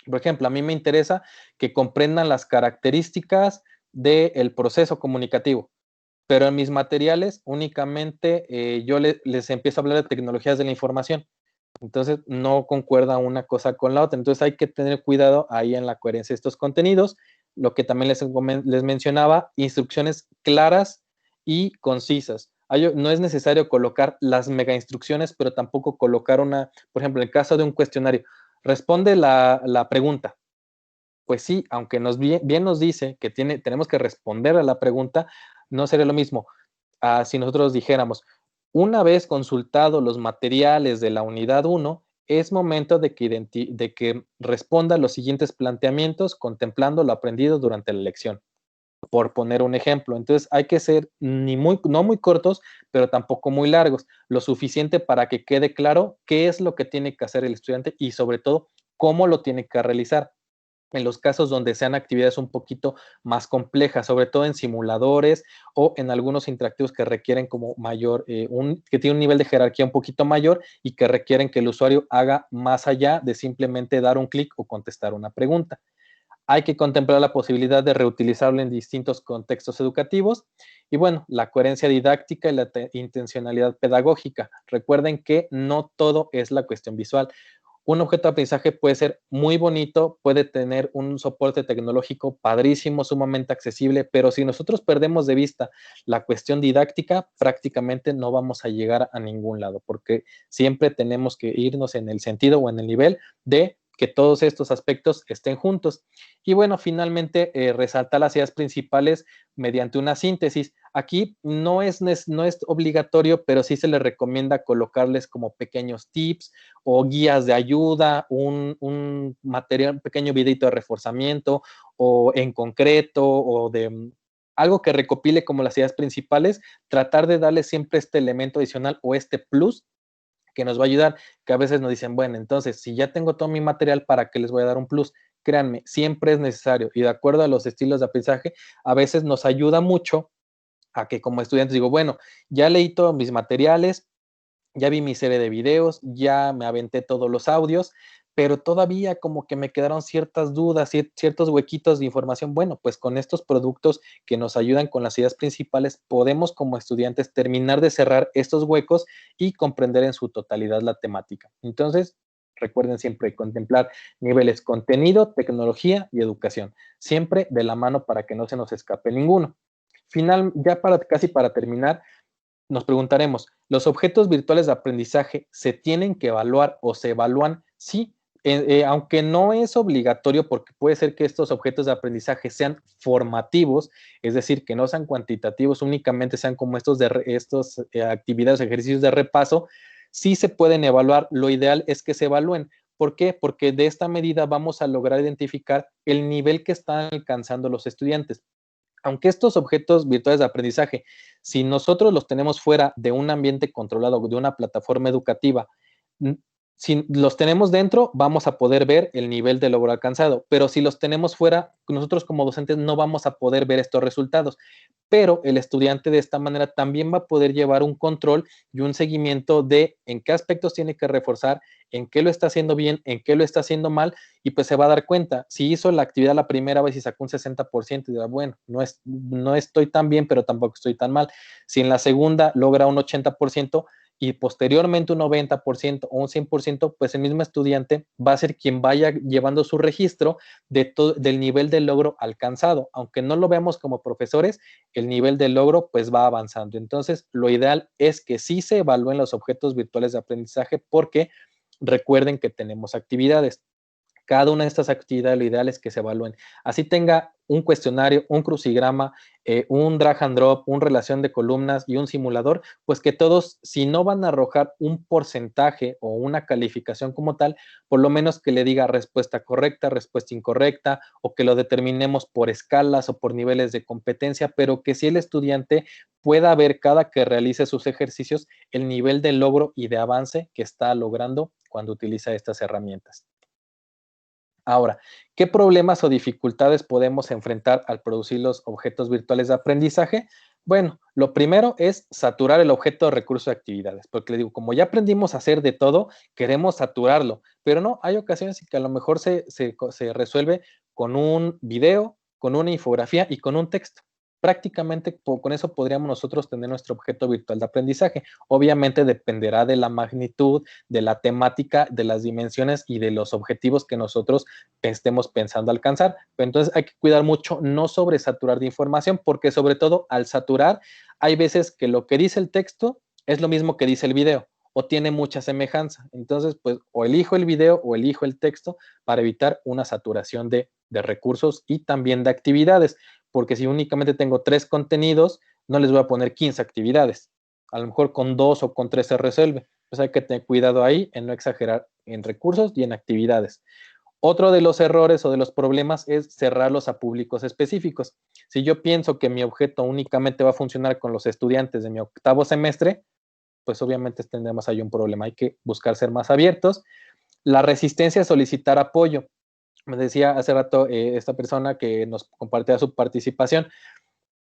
Por ejemplo, a mí me interesa que comprendan las características del proceso comunicativo, pero en mis materiales únicamente yo les empiezo a hablar de tecnologías de la información. Entonces, no concuerda una cosa con la otra. Entonces, hay que tener cuidado ahí en la coherencia de estos contenidos. Lo que también les mencionaba, instrucciones claras y concisas. No es necesario colocar las mega instrucciones, pero tampoco colocar por ejemplo, en el caso de un cuestionario, responde la pregunta. Pues sí, aunque bien nos dice que tenemos que responder a la pregunta, no sería lo mismo si nosotros dijéramos, una vez consultados los materiales de la unidad 1, es momento de que responda los siguientes planteamientos contemplando lo aprendido durante la lección, por poner un ejemplo. Entonces hay que ser no muy cortos, pero tampoco muy largos, lo suficiente para que quede claro qué es lo que tiene que hacer el estudiante y sobre todo cómo lo tiene que realizar. En los casos donde sean actividades un poquito más complejas, sobre todo en simuladores o en algunos interactivos que requieren como mayor, que tiene un nivel de jerarquía un poquito mayor y que requieren que el usuario haga más allá de simplemente dar un clic o contestar una pregunta. Hay que contemplar la posibilidad de reutilizarlo en distintos contextos educativos y bueno, la coherencia didáctica y la intencionalidad pedagógica. Recuerden que no todo es la cuestión visual. Un objeto de aprendizaje puede ser muy bonito, puede tener un soporte tecnológico padrísimo, sumamente accesible, pero si nosotros perdemos de vista la cuestión didáctica, prácticamente no vamos a llegar a ningún lado, porque siempre tenemos que irnos en el sentido o en el nivel de que todos estos aspectos estén juntos. Y bueno, finalmente resaltar las ideas principales mediante una síntesis. Aquí no es obligatorio, pero sí se les recomienda colocarles como pequeños tips o guías de ayuda, un material, un pequeño videito de reforzamiento o en concreto o de algo que recopile como las ideas principales, tratar de darle siempre este elemento adicional o este plus que nos va a ayudar, que a veces nos dicen, bueno, entonces, si ya tengo todo mi material, ¿para qué les voy a dar un plus? Créanme, siempre es necesario y de acuerdo a los estilos de aprendizaje, a veces nos ayuda mucho a que como estudiantes digo, bueno, ya leí todos mis materiales, ya vi mi serie de videos, ya me aventé todos los audios, pero todavía como que me quedaron ciertas dudas, ciertos huequitos de información. Bueno, pues con estos productos que nos ayudan con las ideas principales, podemos como estudiantes terminar de cerrar estos huecos y comprender en su totalidad la temática. Entonces, recuerden siempre contemplar niveles contenido, tecnología y educación, siempre de la mano para que no se nos escape ninguno. Ya casi para terminar, nos preguntaremos, ¿los objetos virtuales de aprendizaje se tienen que evaluar o se evalúan? Sí, aunque no es obligatorio porque puede ser que estos objetos de aprendizaje sean formativos, es decir, que no sean cuantitativos, únicamente sean como estos actividades, ejercicios de repaso, sí se pueden evaluar. Lo ideal es que se evalúen. ¿Por qué? Porque de esta medida vamos a lograr identificar el nivel que están alcanzando los estudiantes. Aunque estos objetos virtuales de aprendizaje, si nosotros los tenemos fuera de un ambiente controlado, de una plataforma educativa, si los tenemos dentro, vamos a poder ver el nivel de logro alcanzado, pero si los tenemos fuera, nosotros como docentes no vamos a poder ver estos resultados, pero el estudiante de esta manera también va a poder llevar un control y un seguimiento de en qué aspectos tiene que reforzar, en qué lo está haciendo bien, en qué lo está haciendo mal, y pues se va a dar cuenta, si hizo la actividad la primera vez y sacó un 60%, y dirá, bueno, no estoy tan bien, pero tampoco estoy tan mal. Si en la segunda logra un 80%, y posteriormente un 90% o un 100%, pues el mismo estudiante va a ser quien vaya llevando su registro del nivel de logro alcanzado. Aunque no lo veamos como profesores, el nivel de logro pues va avanzando. Entonces, lo ideal es que sí se evalúen los objetos virtuales de aprendizaje porque recuerden que tenemos actividades. cada una de estas actividades, lo ideal es que se evalúen. Así tenga un cuestionario, un crucigrama, un drag and drop, una relación de columnas y un simulador, pues que todos, si no van a arrojar un porcentaje o una calificación como tal, por lo menos que le diga respuesta correcta, respuesta incorrecta, o que lo determinemos por escalas o por niveles de competencia, pero que si el estudiante pueda ver cada que realice sus ejercicios el nivel de logro y de avance que está logrando cuando utiliza estas herramientas. Ahora, ¿qué problemas o dificultades podemos enfrentar al producir los objetos virtuales de aprendizaje? Bueno, lo primero es saturar el objeto de recursos de actividades, porque le digo, como ya aprendimos a hacer de todo, queremos saturarlo, pero no, hay ocasiones en que a lo mejor se resuelve con un video, con una infografía y con un texto. Prácticamente con eso podríamos nosotros tener nuestro objeto virtual de aprendizaje. Obviamente dependerá de la magnitud, de la temática, de las dimensiones y de los objetivos que nosotros estemos pensando alcanzar. Pero entonces hay que cuidar mucho no sobresaturar de información, porque sobre todo al saturar hay veces que lo que dice el texto es lo mismo que dice el video o tiene mucha semejanza. Entonces, pues o elijo el video o elijo el texto para evitar una saturación de recursos y también de actividades, porque si únicamente tengo 3 contenidos, no les voy a poner 15 actividades. A lo mejor con 2 o con 3 se resuelve. Pues hay que tener cuidado ahí en no exagerar en recursos y en actividades. Otro de los errores o de los problemas es cerrarlos a públicos específicos. Si yo pienso que mi objeto únicamente va a funcionar con los estudiantes de mi 8º semestre, pues obviamente tendremos ahí un problema. Hay que buscar ser más abiertos. La resistencia a solicitar apoyo. Me decía hace rato esta persona que nos compartía su participación.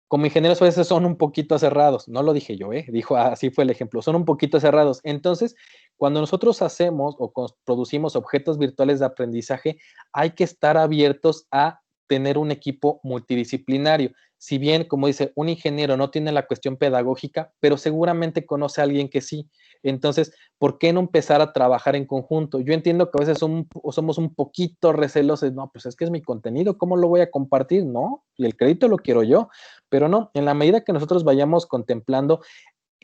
Como ingenieros a veces son un poquito cerrados, no lo dije yo, dijo, así fue el ejemplo, son un poquito cerrados. Entonces, cuando nosotros hacemos o producimos objetos virtuales de aprendizaje, hay que estar abiertos a tener un equipo multidisciplinario. Si bien, como dice, un ingeniero no tiene la cuestión pedagógica, pero seguramente conoce a alguien que sí. Entonces, ¿por qué no empezar a trabajar en conjunto? Yo entiendo que a veces somos un poquito recelosos, no, pues es que es mi contenido, ¿cómo lo voy a compartir? No, y el crédito lo quiero yo. Pero no, en la medida que nosotros vayamos contemplando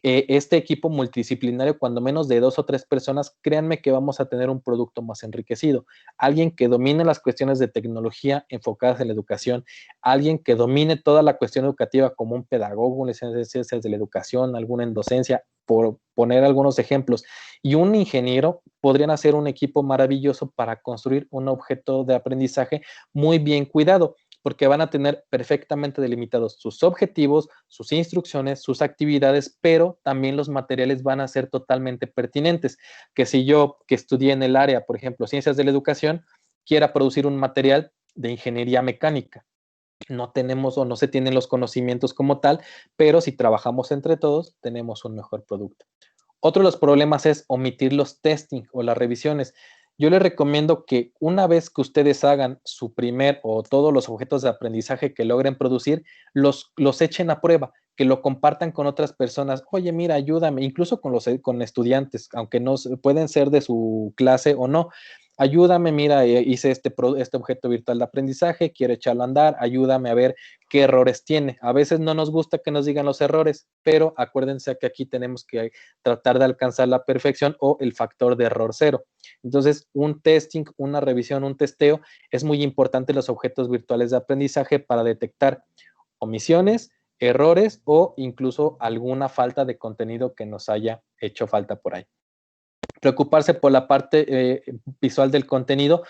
este equipo multidisciplinario, cuando menos de 2 o 3 personas, créanme que vamos a tener un producto más enriquecido. Alguien que domine las cuestiones de tecnología enfocadas en la educación, alguien que domine toda la cuestión educativa como un pedagogo, un licenciado en ciencias de la educación, alguna en docencia, por poner algunos ejemplos, y un ingeniero podrían hacer un equipo maravilloso para construir un objeto de aprendizaje muy bien cuidado, porque van a tener perfectamente delimitados sus objetivos, sus instrucciones, sus actividades, pero también los materiales van a ser totalmente pertinentes. Que si yo, que estudié en el área, por ejemplo, ciencias de la educación, quiera producir un material de ingeniería mecánica, no tenemos o no se tienen los conocimientos como tal, pero si trabajamos entre todos, tenemos un mejor producto. Otro de los problemas es omitir los testing o las revisiones. Yo les recomiendo que una vez que ustedes hagan su primer o todos los objetos de aprendizaje que logren producir, los echen a prueba, que lo compartan con otras personas. Oye, mira, ayúdame, incluso con estudiantes, aunque no pueden ser de su clase o no. Ayúdame, mira, hice este objeto virtual de aprendizaje, quiero echarlo a andar, ayúdame a ver qué errores tiene. A veces no nos gusta que nos digan los errores, pero acuérdense que aquí tenemos que tratar de alcanzar la perfección o el factor de error cero. Entonces, un testing, una revisión, un testeo es muy importante en los objetos virtuales de aprendizaje para detectar omisiones, errores o incluso alguna falta de contenido que nos haya hecho falta por ahí. Preocuparse por la parte visual del contenido,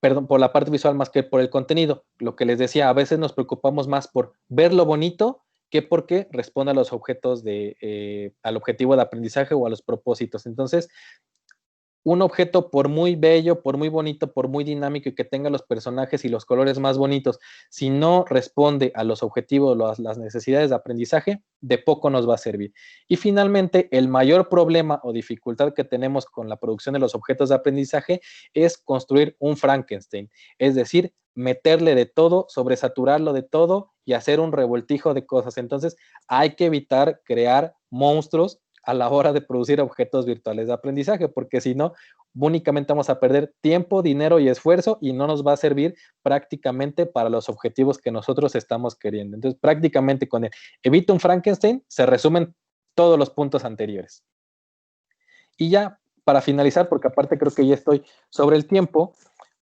perdón, por la parte visual más que por el contenido. Lo que les decía, a veces nos preocupamos más por ver lo bonito que porque responda a los objetos al objetivo de aprendizaje o a los propósitos. Entonces, un objeto por muy bello, por muy bonito, por muy dinámico y que tenga los personajes y los colores más bonitos, si no responde a los objetivos, las necesidades de aprendizaje, de poco nos va a servir. Y finalmente, el mayor problema o dificultad que tenemos con la producción de los objetos de aprendizaje es construir un Frankenstein, es decir, meterle de todo, sobresaturarlo de todo y hacer un revoltijo de cosas. Entonces, hay que evitar crear monstruos a la hora de producir objetos virtuales de aprendizaje, porque si no, únicamente vamos a perder tiempo, dinero y esfuerzo y no nos va a servir prácticamente para los objetivos que nosotros estamos queriendo. Entonces, prácticamente con el evita un Frankenstein, se resumen todos los puntos anteriores. Y ya, para finalizar, porque aparte creo que ya estoy sobre el tiempo,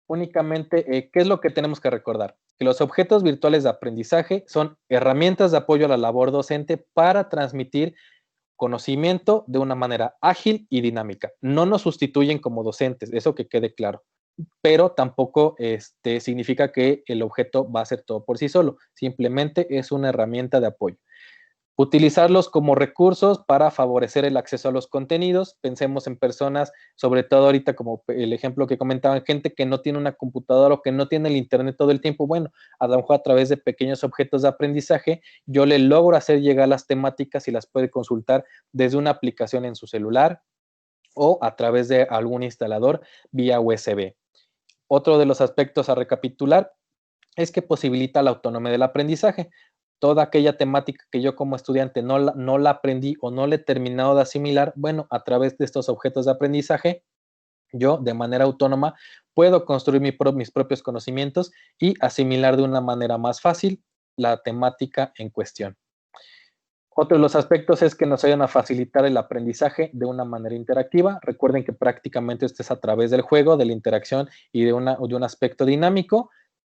únicamente, ¿qué es lo que tenemos que recordar? Que los objetos virtuales de aprendizaje son herramientas de apoyo a la labor docente para transmitir conocimiento de una manera ágil y dinámica. No nos sustituyen como docentes, eso que quede claro. Pero tampoco significa que el objeto va a ser todo por sí solo. Simplemente es una herramienta de apoyo. Utilizarlos como recursos para favorecer el acceso a los contenidos. Pensemos en personas, sobre todo ahorita como el ejemplo que comentaban, gente que no tiene una computadora o que no tiene el internet todo el tiempo. Bueno, a lo mejor a través de pequeños objetos de aprendizaje, yo le logro hacer llegar las temáticas y las puede consultar desde una aplicación en su celular o a través de algún instalador vía USB. Otro de los aspectos a recapitular es que posibilita la autonomía del aprendizaje. Toda aquella temática que yo como estudiante no la aprendí o no le he terminado de asimilar, bueno, a través de estos objetos de aprendizaje, yo de manera autónoma puedo construir mis propios conocimientos y asimilar de una manera más fácil la temática en cuestión. Otro de los aspectos es que nos ayudan a facilitar el aprendizaje de una manera interactiva. Recuerden que prácticamente esto es a través del juego, de la interacción y de un aspecto dinámico.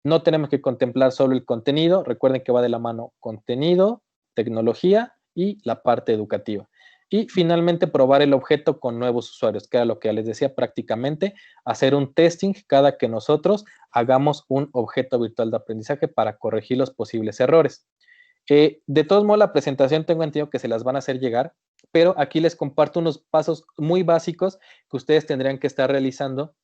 No tenemos que contemplar solo el contenido. Recuerden que va de la mano contenido, tecnología y la parte educativa. Y finalmente probar el objeto con nuevos usuarios, que era lo que ya les decía, prácticamente hacer un testing cada que nosotros hagamos un objeto virtual de aprendizaje para corregir los posibles errores. De todos modos, la presentación tengo entendido que se las van a hacer llegar, pero aquí les comparto unos pasos muy básicos que ustedes tendrían que estar realizando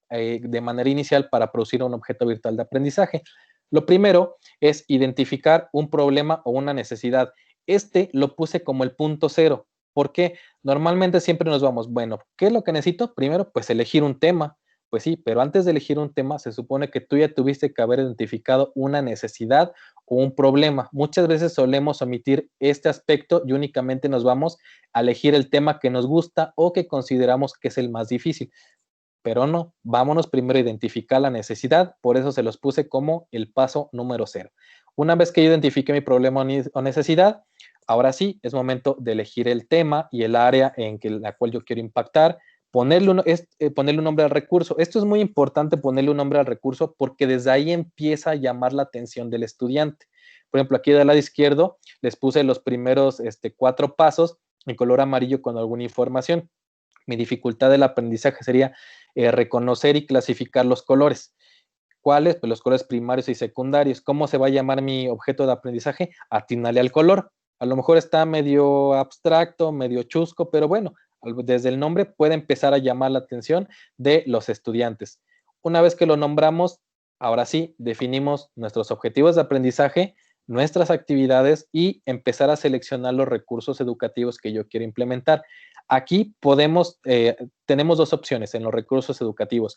de manera inicial para producir un objeto virtual de aprendizaje. Lo primero es identificar un problema o una necesidad. Lo puse como el punto cero. ¿Por qué? Normalmente siempre nos vamos, bueno, ¿qué es lo que necesito? Primero, pues elegir un tema. Pues sí, pero antes de elegir un tema, se supone que tú ya tuviste que haber identificado una necesidad o un problema. Muchas veces solemos omitir este aspecto y únicamente nos vamos a elegir el tema que nos gusta o que consideramos que es el más difícil. Pero no, vámonos primero a identificar la necesidad, por eso se los puse como el paso número 0. Una vez que yo identifique mi problema o necesidad, ahora sí, es momento de elegir el tema y el área en la cual yo quiero impactar, ponerle un nombre al recurso. Esto es muy importante, ponerle un nombre al recurso, porque desde ahí empieza a llamar la atención del estudiante. Por ejemplo, aquí del lado izquierdo les puse los primeros 4 pasos en color amarillo con alguna información. Mi dificultad del aprendizaje sería reconocer y clasificar los colores. ¿Cuáles? Pues los colores primarios y secundarios. ¿Cómo se va a llamar mi objeto de aprendizaje? Atínale al color. A lo mejor está medio abstracto, medio chusco, pero bueno, desde el nombre puede empezar a llamar la atención de los estudiantes. Una vez que lo nombramos, ahora sí, definimos nuestros objetivos de aprendizaje, nuestras actividades y empezar a seleccionar los recursos educativos que yo quiero implementar. Aquí tenemos 2 opciones en los recursos educativos.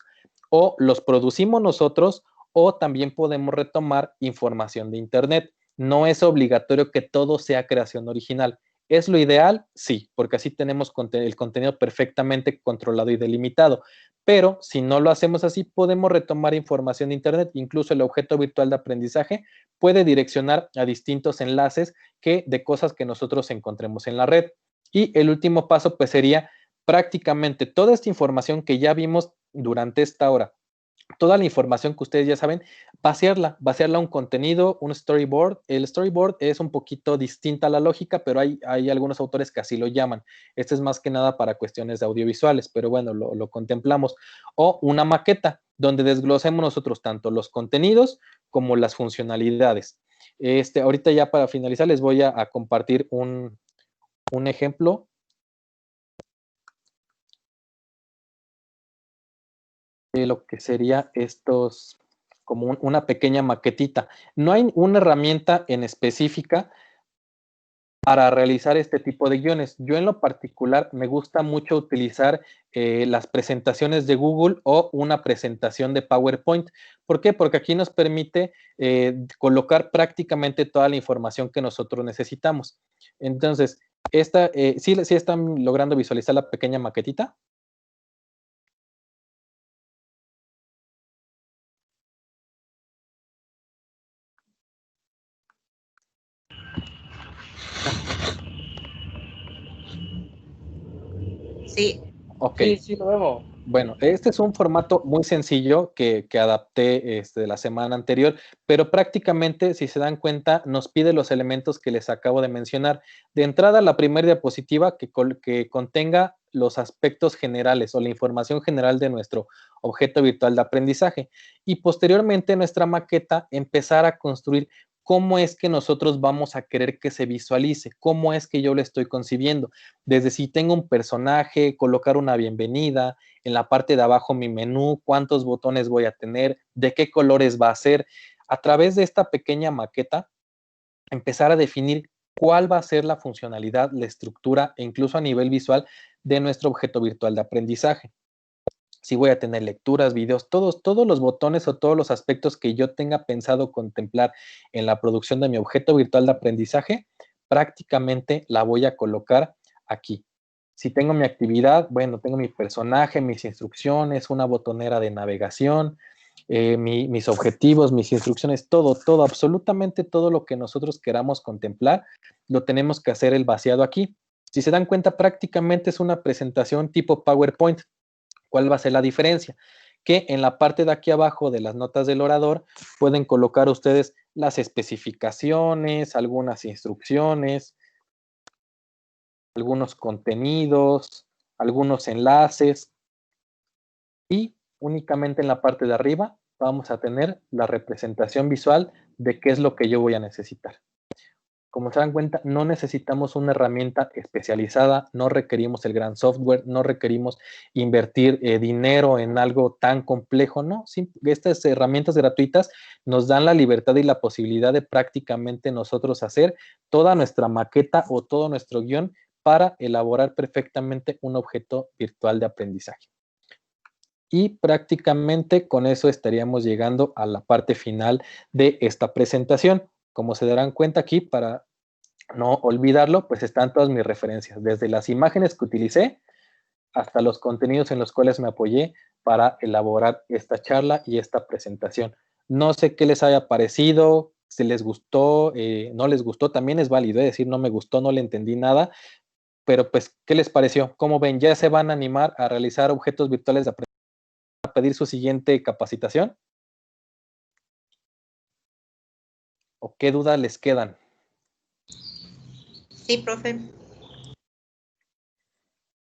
O los producimos nosotros o también podemos retomar información de Internet. No es obligatorio que todo sea creación original. ¿Es lo ideal? Sí, porque así tenemos el contenido perfectamente controlado y delimitado. Pero si no lo hacemos así, podemos retomar información de Internet. Incluso el objeto virtual de aprendizaje puede direccionar a distintos enlaces de cosas que nosotros encontremos en la red. Y el último paso, pues sería prácticamente toda esta información que ya vimos durante esta hora, toda la información que ustedes ya saben, vaciarla a un contenido, un storyboard. El storyboard es un poquito distinta a la lógica, pero hay algunos autores que así lo llaman. Este es más que nada para cuestiones de audiovisuales, pero bueno, lo contemplamos. O una maqueta, donde desglosemos nosotros tanto los contenidos como las funcionalidades. Ahorita ya para finalizar les voy a compartir un ejemplo de lo que sería como una pequeña maquetita. No hay una herramienta en específica para realizar este tipo de guiones. Yo en lo particular me gusta mucho utilizar las presentaciones de Google o una presentación de PowerPoint. ¿Por qué? Porque aquí nos permite colocar prácticamente toda la información que nosotros necesitamos. Entonces, ¿sí están logrando visualizar la pequeña maquetita? Sí. Ok. Sí, lo vemos. Bueno, este es un formato muy sencillo que adapté la semana anterior, pero prácticamente, si se dan cuenta, nos pide los elementos que les acabo de mencionar. De entrada, la primera diapositiva que contenga los aspectos generales o la información general de nuestro objeto virtual de aprendizaje. Y posteriormente, nuestra maqueta empezar a construir cómo es que nosotros vamos a querer que se visualice, cómo es que yo lo estoy concibiendo. Desde si tengo un personaje, colocar una bienvenida, en la parte de abajo mi menú, cuántos botones voy a tener, de qué colores va a ser. A través de esta pequeña maqueta, empezar a definir cuál va a ser la funcionalidad, la estructura e incluso a nivel visual de nuestro objeto virtual de aprendizaje. Si voy a tener lecturas, videos, todos los botones o todos los aspectos que yo tenga pensado contemplar en la producción de mi objeto virtual de aprendizaje, prácticamente la voy a colocar aquí. Si tengo mi actividad, bueno, tengo mi personaje, mis instrucciones, una botonera de navegación, mis objetivos, mis instrucciones, todo, absolutamente todo lo que nosotros queramos contemplar, lo tenemos que hacer el vaciado aquí. Si se dan cuenta, prácticamente es una presentación tipo PowerPoint. ¿Cuál va a ser la diferencia? Que en la parte de aquí abajo de las notas del orador pueden colocar ustedes las especificaciones, algunas instrucciones, algunos contenidos, algunos enlaces y únicamente en la parte de arriba vamos a tener la representación visual de qué es lo que yo voy a necesitar. Como se dan cuenta, no necesitamos una herramienta especializada, no requerimos el gran software, no requerimos invertir dinero en algo tan complejo, no. Estas herramientas gratuitas nos dan la libertad y la posibilidad de prácticamente nosotros hacer toda nuestra maqueta o todo nuestro guión para elaborar perfectamente un objeto virtual de aprendizaje. Y prácticamente con eso estaríamos llegando a la parte final de esta presentación. Como se darán cuenta aquí, para no olvidarlo, pues están todas mis referencias, desde las imágenes que utilicé hasta los contenidos en los cuales me apoyé para elaborar esta charla y esta presentación. No sé qué les haya parecido, si les gustó, no les gustó, también es válido, es decir, no me gustó, no le entendí nada, pero pues, ¿qué les pareció? ¿Cómo ven? ¿Ya se van a animar a realizar objetos virtuales de aprendizaje, a pedir su siguiente capacitación? ¿O qué dudas les quedan? Sí, profe.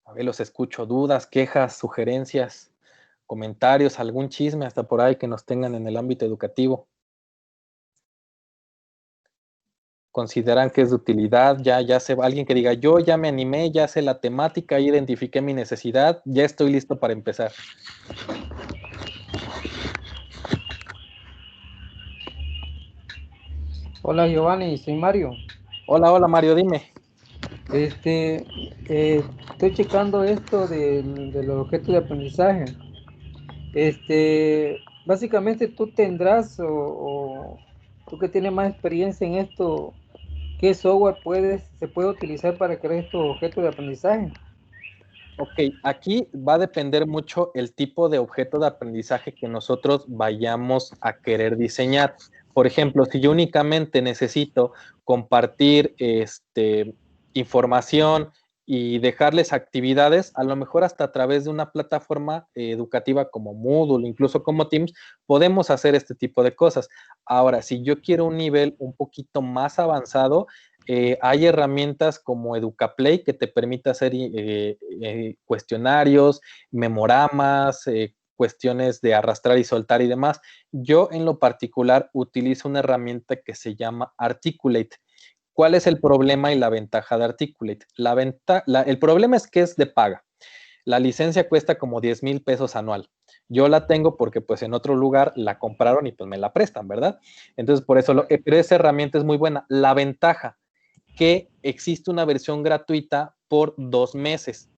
A ver, los escucho. Dudas, quejas, sugerencias, comentarios, algún chisme hasta por ahí que nos tengan en el ámbito educativo. ¿Consideran que es de utilidad? Ya sé, alguien que diga, yo ya me animé, ya sé la temática, ya identifiqué mi necesidad, ya estoy listo para empezar. Hola Giovanni, soy Mario. Hola Mario, dime. Estoy checando esto de los objetos de aprendizaje. Básicamente tú tendrás o tú que tienes más experiencia en esto, ¿qué software se puede utilizar para crear estos objetos de aprendizaje? Ok, aquí va a depender mucho el tipo de objeto de aprendizaje que nosotros vayamos a querer diseñar. Por ejemplo, si yo únicamente necesito compartir información y dejarles actividades, a lo mejor hasta a través de una plataforma educativa como Moodle, incluso como Teams, podemos hacer este tipo de cosas. Ahora, si yo quiero un nivel un poquito más avanzado, hay herramientas como EducaPlay que te permite hacer cuestionarios, memoramas, cuestiones de arrastrar y soltar y demás. Yo en lo particular utilizo una herramienta que se llama Articulate. ¿Cuál es el problema y la ventaja de Articulate? El problema es que es de paga. La licencia cuesta como 10,000 pesos anual. Yo la tengo porque pues en otro lugar la compraron y pues me la prestan, ¿verdad? Entonces por eso, pero esa herramienta es muy buena. La ventaja que existe una versión gratuita por 2 meses.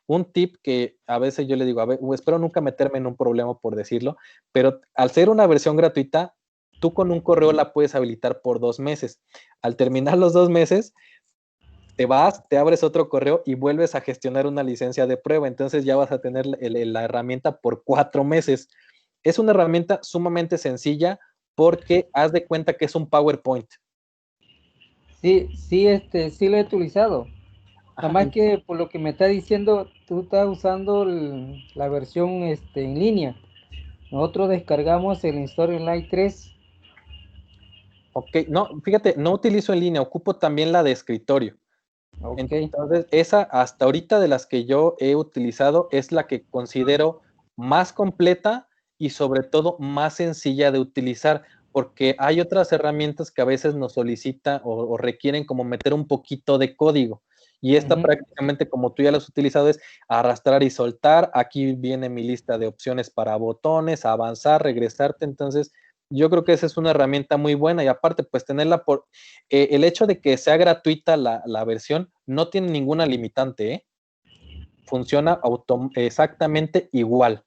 Un tip que a veces yo le digo, a ver, espero nunca meterme en un problema por decirlo, pero al ser una versión gratuita, tú con un correo la puedes habilitar por 2 meses. Al terminar los 2 meses, te vas, te abres otro correo y vuelves a gestionar una licencia de prueba. Entonces ya vas a tener la herramienta por 4 meses. Es una herramienta sumamente sencilla porque haz de cuenta que es un PowerPoint. Sí, sí, sí lo he utilizado. Nada más que por lo que me está diciendo, tú estás usando la versión en línea. Nosotros descargamos el Storyline 3. Ok, no, fíjate, no utilizo en línea, ocupo también la de escritorio. Okay. Entonces, esa hasta ahorita de las que yo he utilizado es la que considero más completa y sobre todo más sencilla de utilizar, porque hay otras herramientas que a veces nos solicitan o requieren como meter un poquito de código. Y esta prácticamente, como tú ya la has utilizado, es arrastrar y soltar. Aquí viene mi lista de opciones para botones, avanzar, regresarte. Entonces, yo creo que esa es una herramienta muy buena y aparte, pues tenerla el hecho de que sea gratuita la versión no tiene ninguna limitante, ¿eh? Funciona exactamente igual.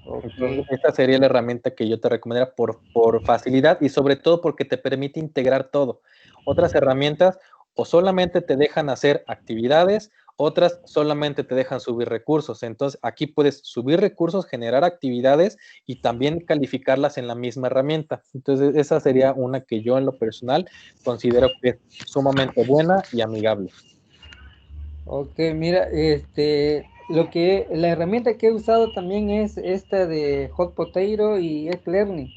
Okay. Entonces, esta sería la herramienta que yo te recomendaría por facilidad y sobre todo porque te permite integrar todo. Otras herramientas o solamente te dejan hacer actividades, otras solamente te dejan subir recursos. Entonces, aquí puedes subir recursos, generar actividades y también calificarlas en la misma herramienta. Entonces, esa sería una que yo en lo personal considero que es sumamente buena y amigable. Ok, mira, la herramienta que he usado también es esta de Hot Potato y Xlearning.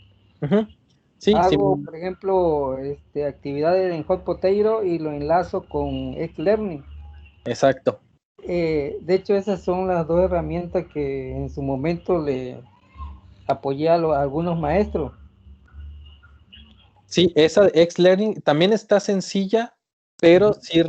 Sí, Hago, sí. por ejemplo, actividades en Hot Potato y lo enlazo con Xlearning. Exacto. De hecho, esas son las dos herramientas que en su momento le apoyé a algunos maestros. Sí, esa Xlearning también está sencilla, pero sí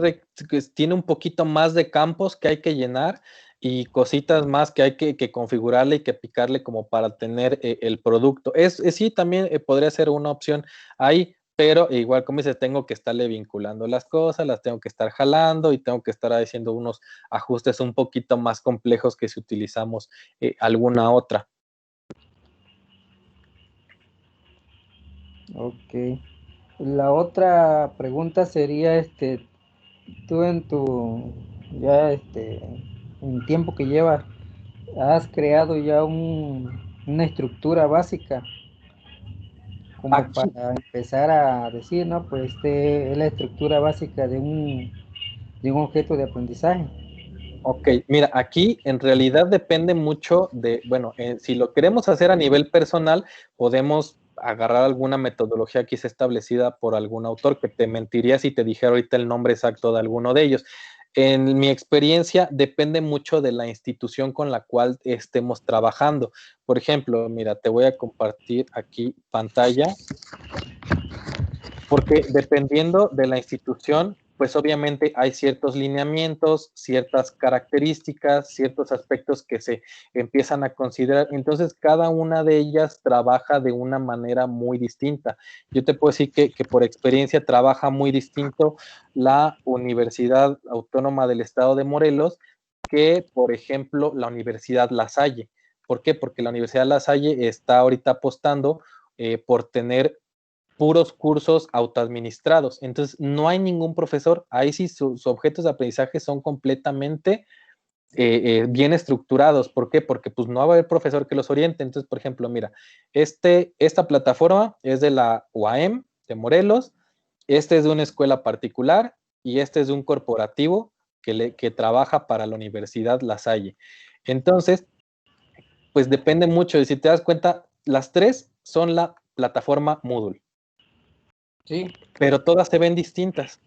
tiene un poquito más de campos que hay que llenar y cositas más que hay que configurarle y que picarle como para tener el producto. Sí, también podría ser una opción ahí, pero igual como dices, tengo que estarle vinculando las cosas, las tengo que estar jalando y tengo que estar haciendo unos ajustes un poquito más complejos que si utilizamos alguna otra. Ok. La otra pregunta sería, tú en en tiempo que llevas, has creado ya una estructura básica como Aquí, para empezar a decir, no, pues es la estructura básica de un objeto de aprendizaje. ok, mira, aquí en realidad depende mucho de, bueno, si lo queremos hacer a nivel personal, podemos agarrar alguna metodología que sea establecida por algún autor, que te mentiría si te dijera ahorita el nombre exacto de alguno de ellos. En mi experiencia, depende mucho de la institución con la cual estemos trabajando. Por ejemplo, mira, te voy a compartir aquí pantalla porque dependiendo de la institución, pues obviamente hay ciertos lineamientos, ciertas características, ciertos aspectos que se empiezan a considerar. Entonces, cada una de ellas trabaja de una manera muy distinta. Yo te puedo decir que por experiencia trabaja muy distinto la Universidad Autónoma del Estado de Morelos que, por ejemplo, la Universidad La Salle. ¿Por qué? Porque la Universidad La Salle está ahorita apostando por tener puros cursos autoadministrados. Entonces, no hay ningún profesor. Ahí sí sus objetos de aprendizaje son completamente bien estructurados. ¿Por qué? Porque pues no va a haber profesor que los oriente. Entonces, por ejemplo, mira, esta plataforma es de la UAM de Morelos, este es de una escuela particular y este es de un corporativo que trabaja para la Universidad La Salle. Entonces, pues depende mucho. Y si te das cuenta, las tres son la plataforma Moodle. Sí. Pero todas se ven distintas.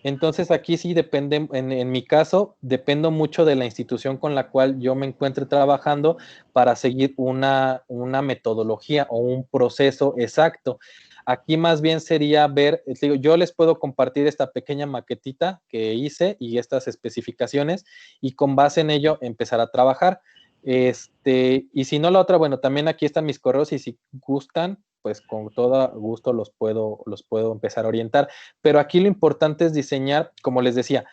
Entonces aquí sí depende, en mi caso, dependo mucho de la institución con la cual yo me encuentre trabajando para seguir una metodología o un proceso exacto. Aquí más bien sería ver, digo, yo les puedo compartir esta pequeña maquetita que hice y estas especificaciones y con base en ello empezar a trabajar. Y si no la otra, bueno, también aquí están mis correos y si gustan, pues con todo gusto los puedo empezar a orientar. Pero aquí lo importante es diseñar, como les decía,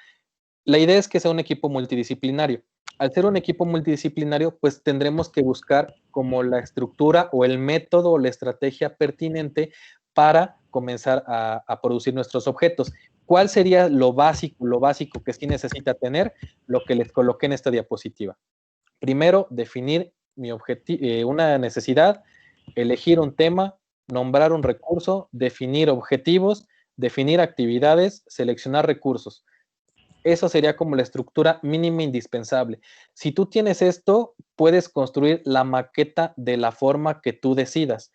la idea es que sea un equipo multidisciplinario. Al ser un equipo multidisciplinario, pues tendremos que buscar como la estructura o el método o la estrategia pertinente para comenzar a producir nuestros objetos. ¿Cuál sería lo básico que sí necesita tener? Lo que les coloqué en esta diapositiva. Primero, definir una necesidad, elegir un tema, nombrar un recurso, definir objetivos, definir actividades, seleccionar recursos. Eso sería como la estructura mínima indispensable. Si tú tienes esto, puedes construir la maqueta de la forma que tú decidas.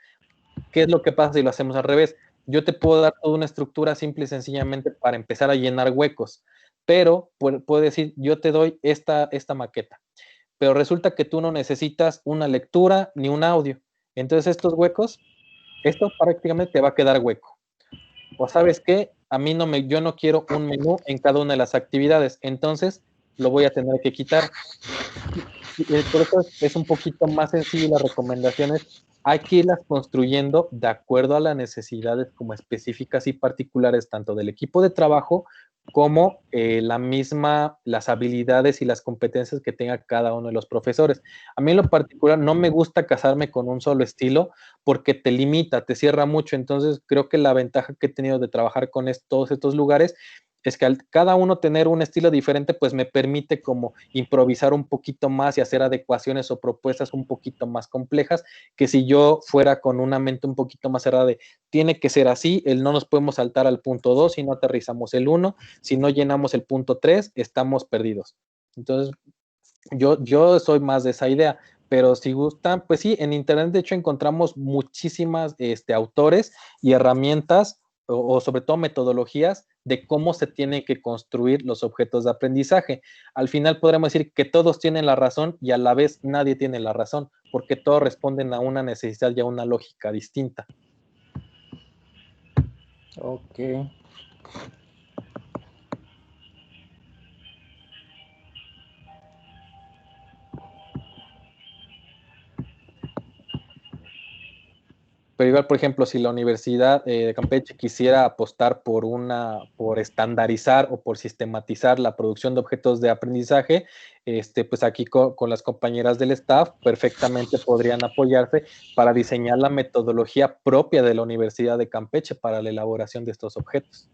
¿Qué es lo que pasa si lo hacemos al revés? Yo te puedo dar toda una estructura simple y sencillamente para empezar a llenar huecos, pero puedo decir, yo te doy esta maqueta, pero resulta que tú no necesitas una lectura ni un audio. Entonces estos huecos, esto prácticamente te va a quedar hueco. O sabes qué, yo no quiero un menú en cada una de las actividades, entonces lo voy a tener que quitar. Por eso es un poquito más sencillo. Las recomendaciones hay que irlas construyendo de acuerdo a las necesidades como específicas y particulares tanto del equipo de trabajo como las habilidades y las competencias que tenga cada uno de los profesores. A mí en lo particular no me gusta casarme con un solo estilo porque te limita, te cierra mucho. Entonces creo que la ventaja que he tenido de trabajar con todos estos lugares es que al cada uno tener un estilo diferente, pues me permite como improvisar un poquito más y hacer adecuaciones o propuestas un poquito más complejas, que si yo fuera con una mente un poquito más cerrada de, tiene que ser así, no nos podemos saltar al punto 2 si no aterrizamos el 1, si no llenamos el punto 3, estamos perdidos. Entonces, yo soy más de esa idea. Pero si gustan, pues sí, en internet de hecho encontramos muchísimas autores y herramientas o sobre todo metodologías de cómo se tienen que construir los objetos de aprendizaje. Al final podremos decir que todos tienen la razón y a la vez nadie tiene la razón, porque todos responden a una necesidad y a una lógica distinta. Ok. Pero igual, por ejemplo, si la Universidad de Campeche quisiera apostar por estandarizar o por sistematizar la producción de objetos de aprendizaje, pues aquí con las compañeras del staff perfectamente podrían apoyarse para diseñar la metodología propia de la Universidad de Campeche para la elaboración de estos objetos.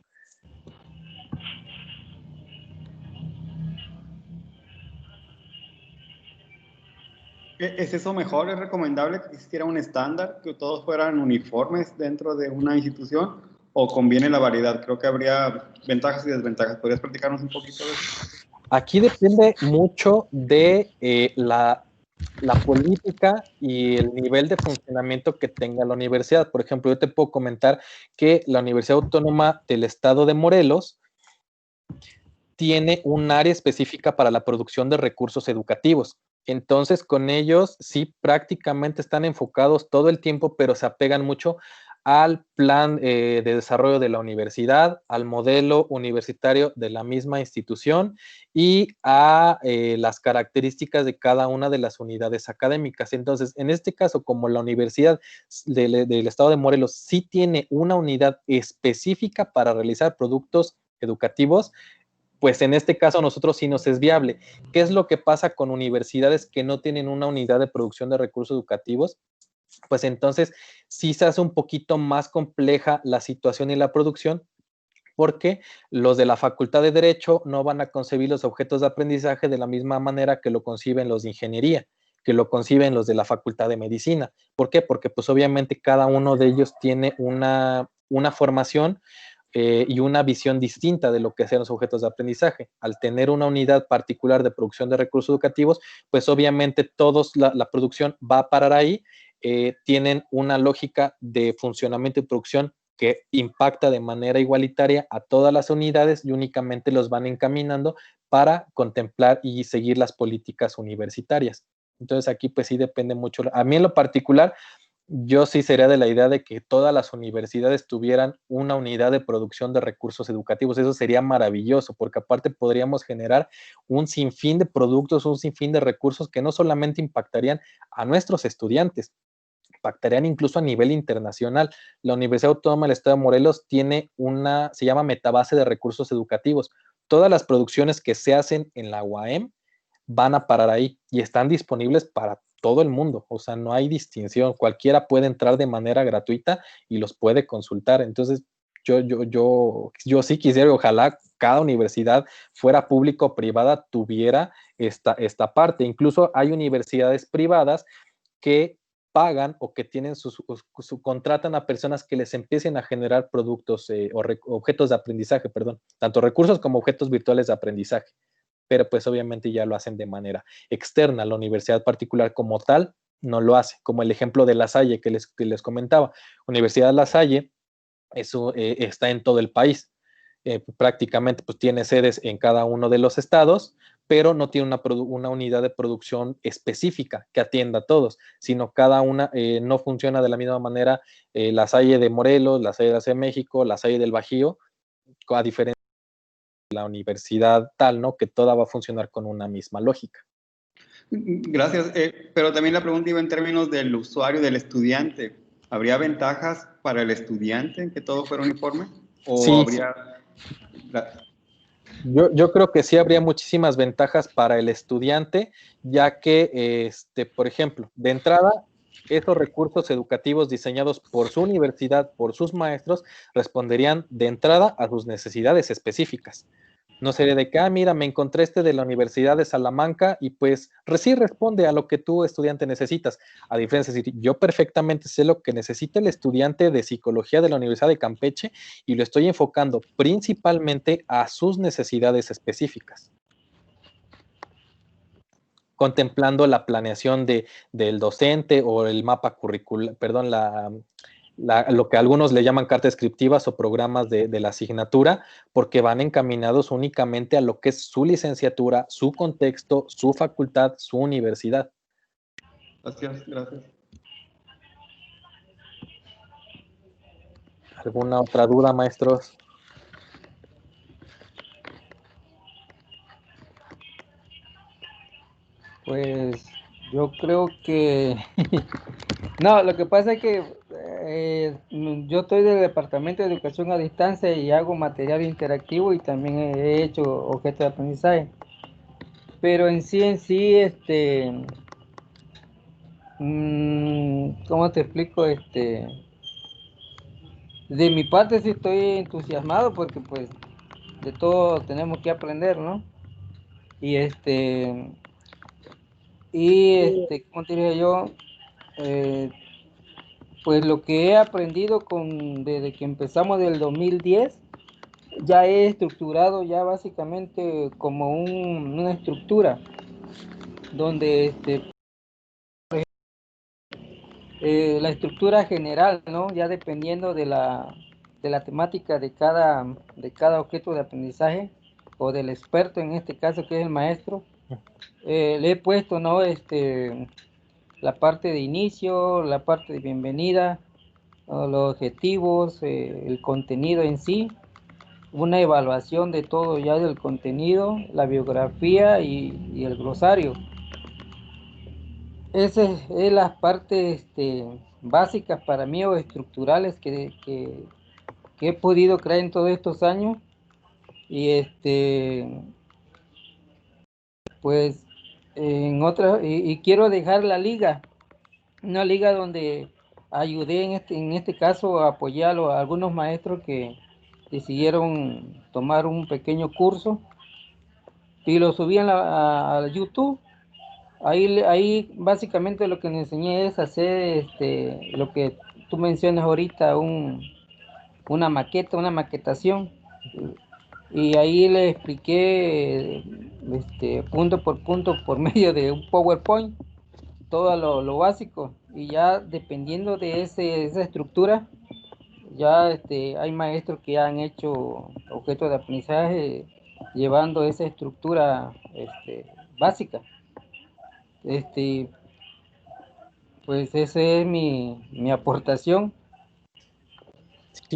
¿Es eso mejor? ¿Es recomendable que existiera un estándar, que todos fueran uniformes dentro de una institución? ¿O conviene la variedad? Creo que habría ventajas y desventajas. ¿Podrías platicarnos un poquito de eso? Aquí depende mucho de la política y el nivel de funcionamiento que tenga la universidad. Por ejemplo, yo te puedo comentar que la Universidad Autónoma del Estado de Morelos tiene un área específica para la producción de recursos educativos. Entonces, con ellos sí prácticamente están enfocados todo el tiempo, pero se apegan mucho al plan de desarrollo de la universidad, al modelo universitario de la misma institución y a las características de cada una de las unidades académicas. Entonces, en este caso, como la Universidad del Estado de Morelos sí tiene una unidad específica para realizar productos educativos, pues en este caso nosotros sí nos es viable. ¿Qué es lo que pasa con universidades que no tienen una unidad de producción de recursos educativos? Pues entonces sí se hace un poquito más compleja la situación y la producción, porque los de la Facultad de Derecho no van a concebir los objetos de aprendizaje de la misma manera que lo conciben los de Ingeniería, que lo conciben los de la Facultad de Medicina. ¿Por qué? Porque pues obviamente cada uno de ellos tiene una formación y una visión distinta de lo que sean los objetos de aprendizaje. Al tener una unidad particular de producción de recursos educativos, pues obviamente la producción va a parar ahí, tienen una lógica de funcionamiento y producción que impacta de manera igualitaria a todas las unidades y únicamente los van encaminando para contemplar y seguir las políticas universitarias. Entonces aquí pues sí depende mucho. A mí en lo particular, yo sí sería de la idea de que todas las universidades tuvieran una unidad de producción de recursos educativos. Eso sería maravilloso, porque aparte podríamos generar un sinfín de productos, un sinfín de recursos que no solamente impactarían a nuestros estudiantes, impactarían incluso a nivel internacional. La Universidad Autónoma del Estado de Morelos tiene se llama Metabase de Recursos Educativos. Todas las producciones que se hacen en la UAM van a parar ahí y están disponibles para todo el mundo, o sea, no hay distinción, cualquiera puede entrar de manera gratuita y los puede consultar. Entonces, yo sí quisiera, ojalá cada universidad, fuera pública o privada, tuviera esta parte. Incluso hay universidades privadas que pagan o que tienen contratan a personas que les empiecen a generar productos objetos de aprendizaje, perdón, tanto recursos como objetos virtuales de aprendizaje, pero pues obviamente ya lo hacen de manera externa. La universidad particular como tal no lo hace, como el ejemplo de La Salle que les comentaba. Universidad La Salle está en todo el país. Prácticamente pues tiene sedes en cada uno de los estados, pero no tiene una unidad de producción específica que atienda a todos, sino cada una no funciona de la misma manera. La Salle de Morelos, la Salle de México, la Salle del Bajío, a diferencia de la universidad tal, ¿no? Que toda va a funcionar con una misma lógica. Gracias, pero también la pregunta iba en términos del usuario, del estudiante. ¿Habría ventajas para el estudiante en que todo fuera uniforme? ¿O sí, habría...? Yo creo que sí habría muchísimas ventajas para el estudiante, ya que, por ejemplo, de entrada, esos recursos educativos diseñados por su universidad, por sus maestros, responderían de entrada a sus necesidades específicas. No sería de que, mira, me encontré de la Universidad de Salamanca y pues sí responde a lo que tú, estudiante, necesitas. A diferencia, es decir, yo perfectamente sé lo que necesita el estudiante de psicología de la Universidad de Campeche y lo estoy enfocando principalmente a sus necesidades específicas, contemplando la planeación del docente o el mapa curricular, perdón, lo que algunos le llaman cartas descriptivas o programas de la asignatura, porque van encaminados únicamente a lo que es su licenciatura, su contexto, su facultad, su universidad. Gracias, gracias. ¿Alguna otra duda, maestros? Pues yo creo que no, lo que pasa es que yo estoy del Departamento de Educación a Distancia y hago material interactivo y también he hecho objetos de aprendizaje. Pero en sí, ¿cómo te explico? De mi parte sí estoy entusiasmado porque pues de todo tenemos que aprender, ¿no? Y ¿cómo te diría yo? Pues lo que he aprendido desde que empezamos del 2010, ya he estructurado ya básicamente como una estructura donde la estructura general, ¿no? Ya dependiendo de la temática de cada objeto de aprendizaje o del experto en este caso que es el maestro, le he puesto, ¿no? La parte de inicio, la parte de bienvenida, los objetivos, el contenido en sí, una evaluación de todo ya del contenido, la biografía y el glosario. Esa es las partes básicas para mí o estructurales que he podido crear en todos estos años. Y pues y quiero dejar la liga, una liga donde ayudé en este caso a apoyar a algunos maestros que decidieron tomar un pequeño curso y lo subí a YouTube. Ahí básicamente lo que les enseñé es hacer lo que tú mencionas ahorita, una maqueta, una maquetación. Y ahí le expliqué punto por punto por medio de un PowerPoint todo lo básico. Y ya dependiendo de esa estructura, ya hay maestros que han hecho objetos de aprendizaje llevando esa estructura básica. Pues esa es mi aportación.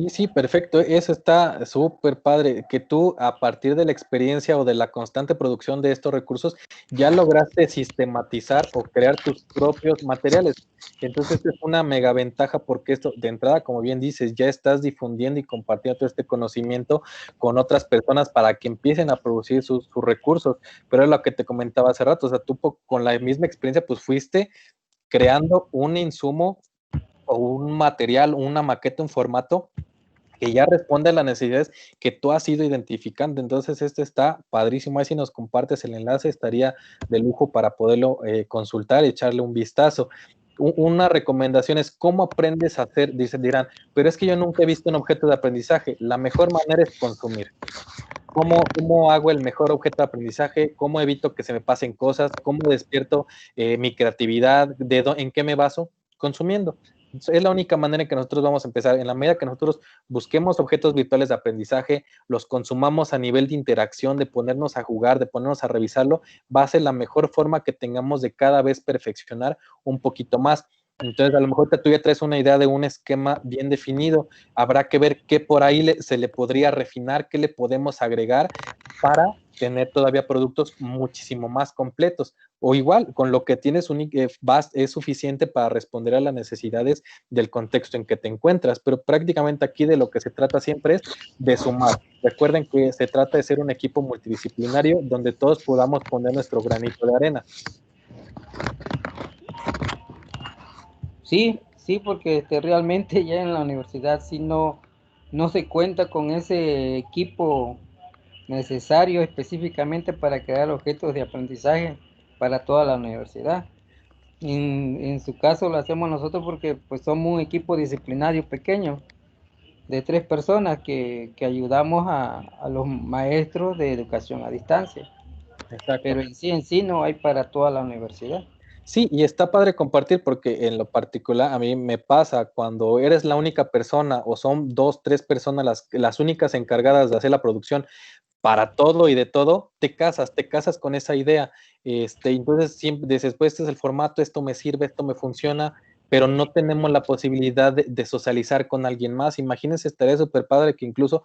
Sí, perfecto. Eso está súper padre, que tú a partir de la experiencia o de la constante producción de estos recursos ya lograste sistematizar o crear tus propios materiales. Entonces es una mega ventaja porque esto de entrada, como bien dices, ya estás difundiendo y compartiendo todo este conocimiento con otras personas para que empiecen a producir sus recursos. Pero es lo que te comentaba hace rato, o sea, tú con la misma experiencia pues fuiste creando un insumo o un material, una maqueta, un formato que ya responde a las necesidades que tú has ido identificando. Entonces, está padrísimo. Ahí si nos compartes el enlace, estaría de lujo para poderlo consultar y echarle un vistazo. Una recomendación es cómo aprendes a hacer, dirán, pero es que yo nunca he visto un objeto de aprendizaje. La mejor manera es consumir. ¿Cómo hago el mejor objeto de aprendizaje? ¿Cómo evito que se me pasen cosas? ¿Cómo despierto mi creatividad? ¿En qué me baso? Consumiendo. Es la única manera en que nosotros vamos a empezar. En la medida que nosotros busquemos objetos virtuales de aprendizaje, los consumamos a nivel de interacción, de ponernos a jugar, de ponernos a revisarlo, va a ser la mejor forma que tengamos de cada vez perfeccionar un poquito más. Entonces, a lo mejor tú ya traes una idea de un esquema bien definido. Habrá que ver qué por ahí se le podría refinar, qué le podemos agregar para tener todavía productos muchísimo más completos. O igual, con lo que tienes es suficiente para responder a las necesidades del contexto en que te encuentras. Pero prácticamente aquí de lo que se trata siempre es de sumar. Recuerden que se trata de ser un equipo multidisciplinario donde todos podamos poner nuestro granito de arena. Sí, sí, porque realmente ya en la universidad sí no se cuenta con ese equipo necesario específicamente para crear objetos de aprendizaje para toda la universidad. En su caso lo hacemos nosotros porque pues somos un equipo disciplinario pequeño de 3 personas que ayudamos a los maestros de educación a distancia. Exacto. Pero en sí no hay para toda la universidad. Sí, y está padre compartir porque en lo particular a mí me pasa cuando eres la única persona o son 2, 3 personas las únicas encargadas de hacer la producción para todo y de todo, te casas con esa idea. Entonces siempre dices, pues este es el formato, esto me sirve, esto me funciona, pero no tenemos la posibilidad de socializar con alguien más. Imagínense, estaría súper padre que incluso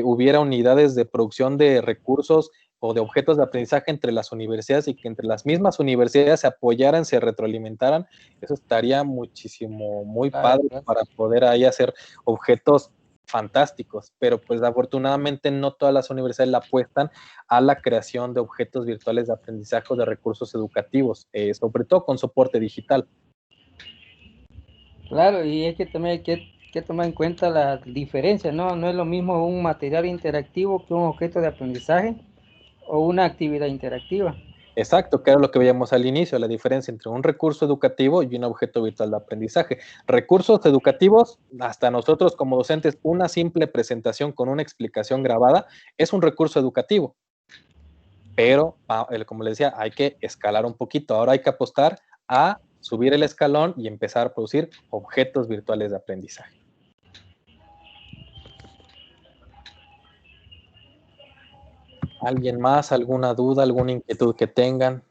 hubiera unidades de producción de recursos o de objetos de aprendizaje entre las universidades y que entre las mismas universidades se apoyaran, se retroalimentaran. Eso estaría muchísimo, muy padre para poder ahí hacer objetos fantásticos, pero pues afortunadamente no todas las universidades la apuestan a la creación de objetos virtuales de aprendizaje o de recursos educativos, sobre todo con soporte digital. Claro, y es que también hay que tomar en cuenta la diferencia, ¿no? No es lo mismo un material interactivo que un objeto de aprendizaje o una actividad interactiva. Exacto, que era lo que veíamos al inicio, la diferencia entre un recurso educativo y un objeto virtual de aprendizaje. Recursos educativos, hasta nosotros como docentes, una simple presentación con una explicación grabada es un recurso educativo. Pero, como les decía, hay que escalar un poquito. Ahora hay que apostar a subir el escalón y empezar a producir objetos virtuales de aprendizaje. ¿Alguien más? ¿Alguna duda? ¿Alguna inquietud que tengan?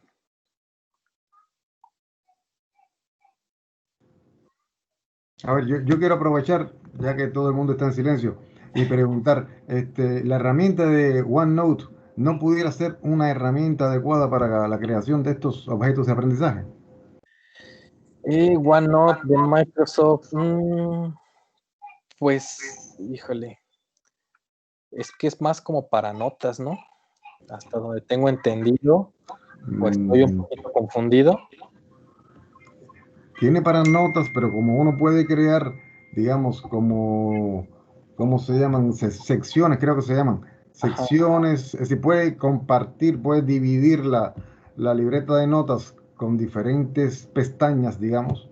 A ver, yo quiero aprovechar, ya que todo el mundo está en silencio, y preguntar, la herramienta de OneNote no pudiera ser una herramienta adecuada para la creación de estos objetos de aprendizaje. OneNote de Microsoft, pues, híjole, es que es más como para notas, ¿no? Hasta donde tengo entendido, o estoy un poquito confundido. Tiene para notas, pero como uno puede crear, digamos, ¿cómo se llaman? Secciones, creo que se llaman. Secciones, se puede compartir, puede dividir la libreta de notas con diferentes pestañas, digamos.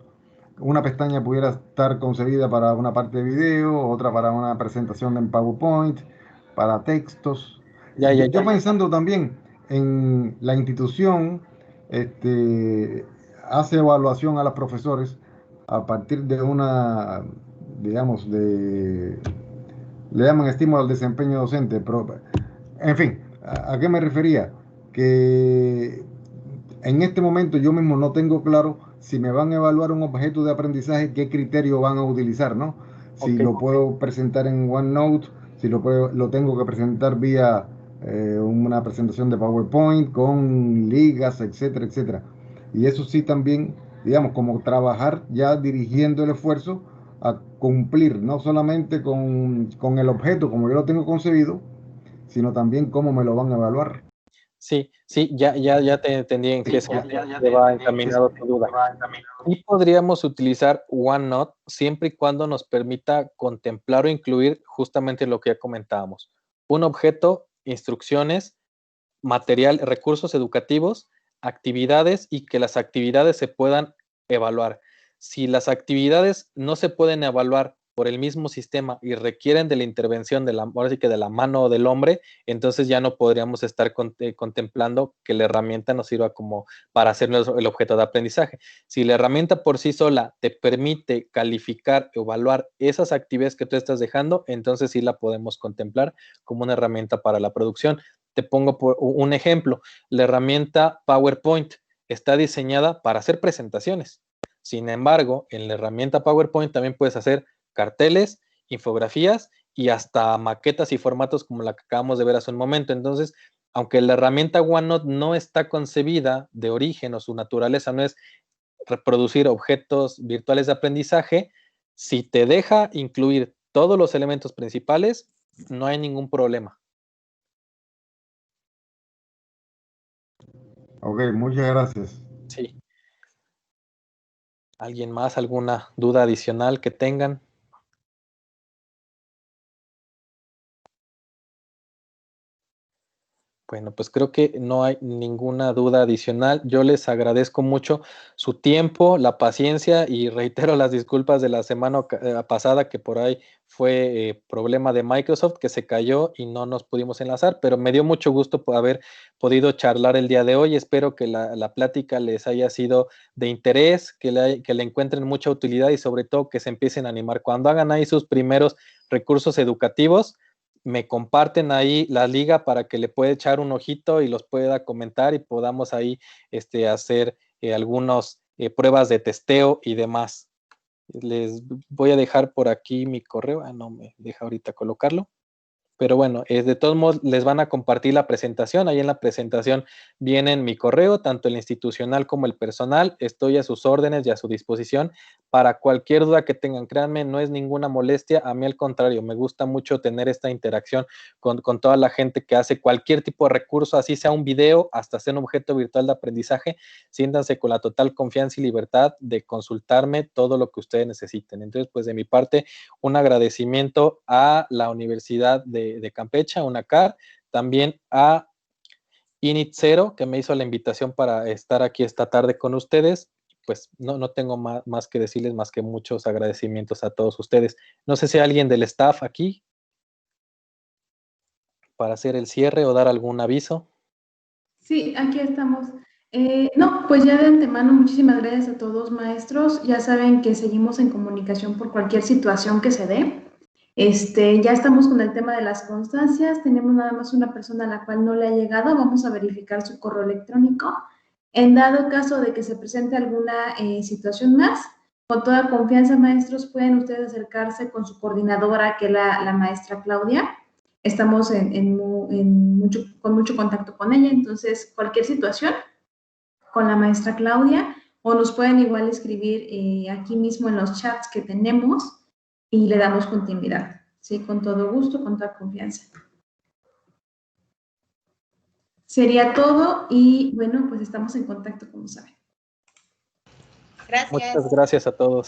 Una pestaña pudiera estar concebida para una parte de video, otra para una presentación en PowerPoint, para textos. Yo pensando también en la institución, hace evaluación a los profesores a partir de una, digamos, le llaman estímulo al desempeño docente. En fin, ¿a qué me refería? Que en este momento yo mismo no tengo claro si me van a evaluar un objeto de aprendizaje, qué criterio van a utilizar, ¿no? Si lo puedo presentar en OneNote, si lo tengo que presentar vía una presentación de PowerPoint con ligas, etcétera, etcétera. Y eso sí también, digamos, como trabajar ya dirigiendo el esfuerzo a cumplir, no solamente con el objeto como yo lo tengo concebido, sino también cómo me lo van a evaluar. Sí, ya te entendí en qué se va encaminado tu duda. Y podríamos utilizar OneNote siempre y cuando nos permita contemplar o incluir justamente lo que ya comentábamos. Un objeto, instrucciones, material, recursos educativos, actividades y que las actividades se puedan evaluar. Si las actividades no se pueden evaluar por el mismo sistema y requieren de la intervención ahora sí que de la mano del hombre, entonces ya no podríamos estar contemplando que la herramienta nos sirva como para hacer el objeto de aprendizaje. Si la herramienta por sí sola te permite calificar, evaluar esas actividades que tú estás dejando, entonces sí la podemos contemplar como una herramienta para la producción. Te pongo por un ejemplo, la herramienta PowerPoint está diseñada para hacer presentaciones. Sin embargo, en la herramienta PowerPoint también puedes hacer carteles, infografías y hasta maquetas y formatos como la que acabamos de ver hace un momento. Entonces, aunque la herramienta OneNote no está concebida de origen o su naturaleza no es reproducir objetos virtuales de aprendizaje, si te deja incluir todos los elementos principales, no hay ningún problema. Ok, muchas gracias. Sí. ¿Alguien más? ¿Alguna duda adicional que tengan? Bueno, pues creo que no hay ninguna duda adicional. Yo les agradezco mucho su tiempo, la paciencia y reitero las disculpas de la semana pasada que por ahí fue problema de Microsoft que se cayó y no nos pudimos enlazar, pero me dio mucho gusto haber podido charlar el día de hoy. Espero que la plática les haya sido de interés, que le encuentren mucha utilidad y sobre todo que se empiecen a animar. Cuando hagan ahí sus primeros recursos educativos, me comparten ahí la liga para que le pueda echar un ojito y los pueda comentar y podamos ahí hacer algunas pruebas de testeo y demás. Les voy a dejar por aquí mi correo. No me deja ahorita colocarlo. Pero bueno, de todos modos les van a compartir la presentación. Ahí en la presentación viene mi correo, tanto el institucional como el personal. Estoy a sus órdenes y a su disposición para cualquier duda que tengan. Créanme, no es ninguna molestia. A mí al contrario, me gusta mucho tener esta interacción con toda la gente que hace cualquier tipo de recurso, así sea un video, hasta ser un objeto virtual de aprendizaje. Siéntanse con la total confianza y libertad de consultarme todo lo que ustedes necesiten. Entonces, pues de mi parte, un agradecimiento a la Universidad de Campeche, a UNACAR, también a Init0, que me hizo la invitación para estar aquí esta tarde con ustedes. Pues no tengo más que decirles, más que muchos agradecimientos a todos ustedes. No sé si hay alguien del staff aquí para hacer el cierre o dar algún aviso. Sí, aquí estamos. No, pues ya de antemano, muchísimas gracias a todos, maestros. Ya saben que seguimos en comunicación por cualquier situación que se dé. Ya estamos con el tema de las constancias. Tenemos nada más una persona a la cual no le ha llegado. Vamos a verificar su correo electrónico. En dado caso de que se presente alguna situación más, con toda confianza, maestros, pueden ustedes acercarse con su coordinadora, que es la maestra Claudia. Estamos con mucho contacto con ella, entonces cualquier situación con la maestra Claudia, o nos pueden igual escribir aquí mismo en los chats que tenemos y le damos continuidad, ¿sí? Con todo gusto, con toda confianza. Sería todo y bueno, pues estamos en contacto, como saben. Gracias. Muchas gracias a todos.